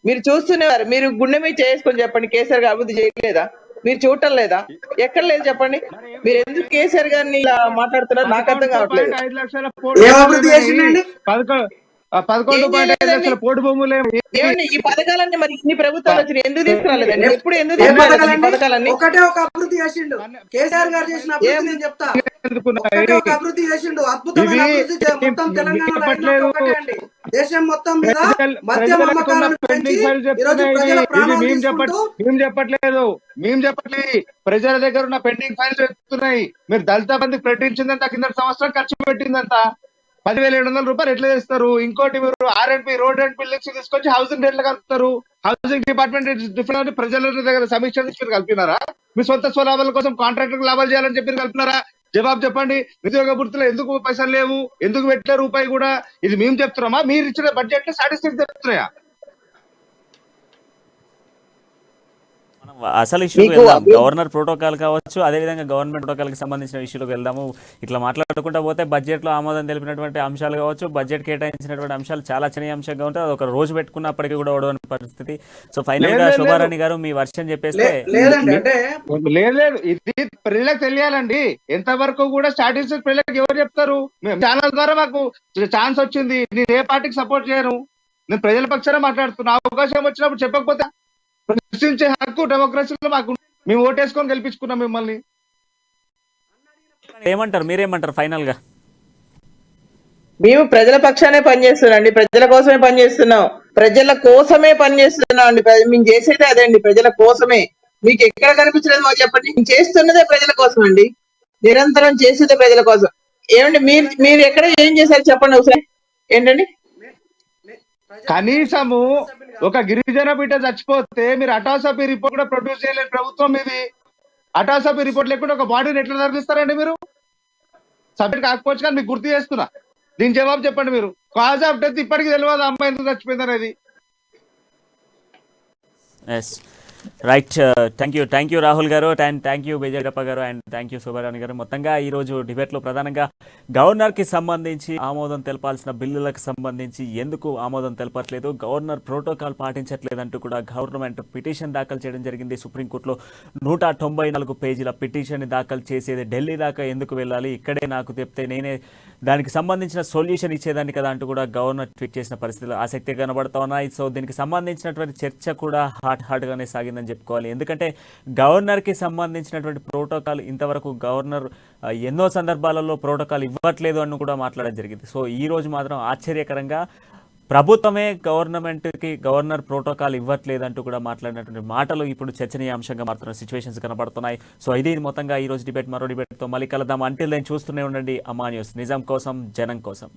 S6: మీరు చూస్తున్నారు. మీరు గుండె మీద చేసుకొని చెప్పండి, కేసీఆర్ గారు అభివృద్ధి చేయలేదా? మీరు చూడటం లేదా? ఎక్కడ లేదు చెప్పండి. మీరు ఎందుకు కేసీఆర్ గారిని ఇలా మాట్లాడుతున్నారు నాకు అర్థం కావట్లేదు.
S3: 11.5 లక్షల పోటు భూములు
S6: ఏమండి ఈ పథకాలన్నీ మరి ఇన్ని ప్రభుత్వాలు వచ్చినాయి, ఎందుకు తీసుకురాలేదండి? ఎప్పుడు ఎందుకు తీసుకురాలేదు పథకాలన్నీ?
S5: ఒకటే ఒక అభివృద్ధి చేసిండు కేసీఆర్ గారు. చేసిన అభివృద్ధి నేను చెప్తా. ఒకటే ఒక అభివృద్ధి చేసిండు, అద్భుతమైన అభివృద్ధి మొత్తం తెలంగాణలో ఒకటే అండి. దేశం మొత్తం మీద మద్యం అమ్మకాలను పెంచి ఈరోజు ప్రజల ప్రాణాలు తీసుకుంటూ
S3: మేము చెప్పట్లేదు. ప్రజల దగ్గర ఉన్న పెండింగ్ ఫైల్స్ చెప్తున్నాయి. మీరు దళిత బంధు ప్రకటించిందంత కింద సంవత్సరం ఖర్చు పెట్టిందంత 10,700 రూపాయలు ఎట్లా చేస్తారు? ఇంకోటి మీరు ఆర్ఎండ్పి రోడ్ అండ్ బిల్డింగ్స్ తీసుకొచ్చి హౌసింగ్ రేట్లు కలుపుతారు. హౌసింగ్ డిపార్ట్మెంట్ డిఫరెంట్ ప్రజల దగ్గర సమీక్ష తీసుకుని కలిపినారా? మీ సొంత స్వలాభాల కోసం కాంట్రాక్టర్ లాభాలు చేయాలని చెప్పి కలిపినారా? జవాబు చెప్పండి. నిరుద్యోగ వృత్తిలో ఎందుకు పైసలు లేవు? ఎందుకు పెట్టలే రూపాయి కూడా? ఇది మేము చెప్తున్నామా? మీరు ఇచ్చిన బడ్జెట్ స్టాటిస్టిక్స్ చెప్తున్నాయా?
S2: అసలు ఇష్యూకి
S6: మీకు
S2: వెళ్దాం.
S6: అభివృద్ధి
S2: గవర్నర్ ప్రోటోకాల్ కావచ్చు, అదేవిధంగా గవర్నమెంట్ ప్రోటోకాల్కి సంబంధించిన ఇష్యూలకు వెళ్దాము. ఇట్లా మాట్లాడుకుంటూ పోతే బడ్జెట్లో ఆమోదం తెలిపినటువంటి అంశాలు కావచ్చు, బడ్జెట్ కేటాయించినటువంటి అంశాలు చాలా చర్చనీయాంశంగా ఉంటాయి. అది ఒక రోజు పెట్టుకున్నప్పటికీ కూడా ఓడవని పరిస్థితి. సో ఫైనల్ గా
S3: లేదు లేదు
S2: శోభారాణి గారు మీ వర్షన్ చెప్పేస్తే.
S5: లేదండి అంటే
S3: లేదు లేదు, ఇది ప్రజలకు తెలియాలండి. ఎంతవరకు కూడా స్టాటిస్టిక్స్ ప్రజలకు ఎవరు చెప్తారు? ఛానల్ ద్వారా మాకు ఛాన్స్ వచ్చింది. నేను ఏ పార్టీకి సపోర్ట్ చేయను, నేను ప్రజల పక్షాన మాట్లాడుతున్నా. అవకాశం వచ్చినప్పుడు చెప్పకపోతే ప్రశ్నించే హక్కు డెమోక్రసీలో మాకు, మేము ఓటేసుకొని గెలిపించుకున్నాం మిమ్మల్ని.
S2: ఏమంటారు, మీరేమంటారు ఫైనల్ గా?
S6: మేము ప్రజల పక్షానే పనిచేస్తున్నాం, ప్రజల కోసమే పనిచేస్తున్నాం, ప్రజల కోసమే పనిచేస్తున్నాం అండి. మేము చేసేదే అదే అండి, ప్రజల కోసమే. మీకు ఎక్కడ కనిపించలేదు మాకు చెప్పండి. మేము చేస్తున్నదే ప్రజల కోసం అండి, నిరంతరం చేసేదే ప్రజల కోసం. ఏమండి మీరు మీరు ఎక్కడ ఏం చేశారు చెప్పండి ఒకసారి. ఏంటండి?
S3: కనీసము ఒక గిరిజన బిడ్డ చచ్చిపోతే మీరు అటాసపీ రిపోర్ట్ కూడా ప్రొడ్యూస్ చేయలేదు ప్రభుత్వం. ఇది అటాసపీ రిపోర్ట్ లేకుండా ఒక బాడీని ఎట్లా నిర్మిస్తారండి మీరు? సబ్మిట్ కాకపోవచ్చు కానీ మీకు గుర్తు చేస్తున్నా. దీని జవాబు చెప్పండి మీరు. కాజ్ ఆఫ్ డెత్ ఇప్పటికీ తెలియదు, అమ్మాయి ఎందుకు చచ్చిపోయింది అనేది.
S2: Yes right. Thank you Rahul గారు, అండ్ థ్యాంక్ యూ బేజగప్ప గారు, అండ్ థ్యాంక్ యూ శోభారాణి గారు. మొత్తంగా ఈరోజు డిబేట్లో ప్రధానంగా గవర్నర్కి సంబంధించి ఆమోదం తెలపాల్సిన బిల్లులకు సంబంధించి ఎందుకు ఆమోదం తెలపట్లేదు, గవర్నర్ ప్రోటోకాల్ పాటించట్లేదంటూ కూడా గవర్నమెంట్ పిటిషన్ దాఖలు చేయడం జరిగింది సుప్రీంకోర్టులో. 194 పేజీల పిటిషన్ని దాఖలు చేసేది ఢిల్లీ దాకా ఎందుకు వెళ్ళాలి, ఇక్కడే నాకు చెప్తే నేనే దానికి సంబంధించిన సొల్యూషన్ ఇచ్చేదాన్ని కదా అంటూ కూడా గవర్నర్ ట్వీట్ చేసిన పరిస్థితులు ఆసక్తిగా కనబడుతూ ఉన్నాయి. సో దీనికి సంబంధించినటువంటి చర్చ కూడా హాట్గానే సాగిందని చెప్పుకోవాలి. ఎందుకంటే గవర్నర్కి సంబంధించినటువంటి ప్రోటోకాల్ ఇంతవరకు గవర్నర్ ఎన్నో సందర్భాలలో ప్రోటోకాల్ ఇవ్వట్లేదు అని కూడా మాట్లాడడం జరిగింది. సో ఈ రోజు మాత్రం ఆశ్చర్యకరంగా ప్రభుత్వమే గవర్నర్ ప్రోటోకాల్ ఇవ్వట్లేదంటూ కూడా మాట్లాడినటువంటి మాటలు ఇప్పుడు చర్చనీయాంశంగా మారుతున్న సిచ్యువేషన్స్ కనబడుతున్నాయి. సో ఇది మొత్తంగా ఈ రోజు డిబేట్. మరో డిబేట్తో మళ్ళీ కలుద్దాం. అంటిల్ దెన్ చూస్తూనే ఉండండి అమ్మా న్యూస్, నిజం కోసం జనం కోసం.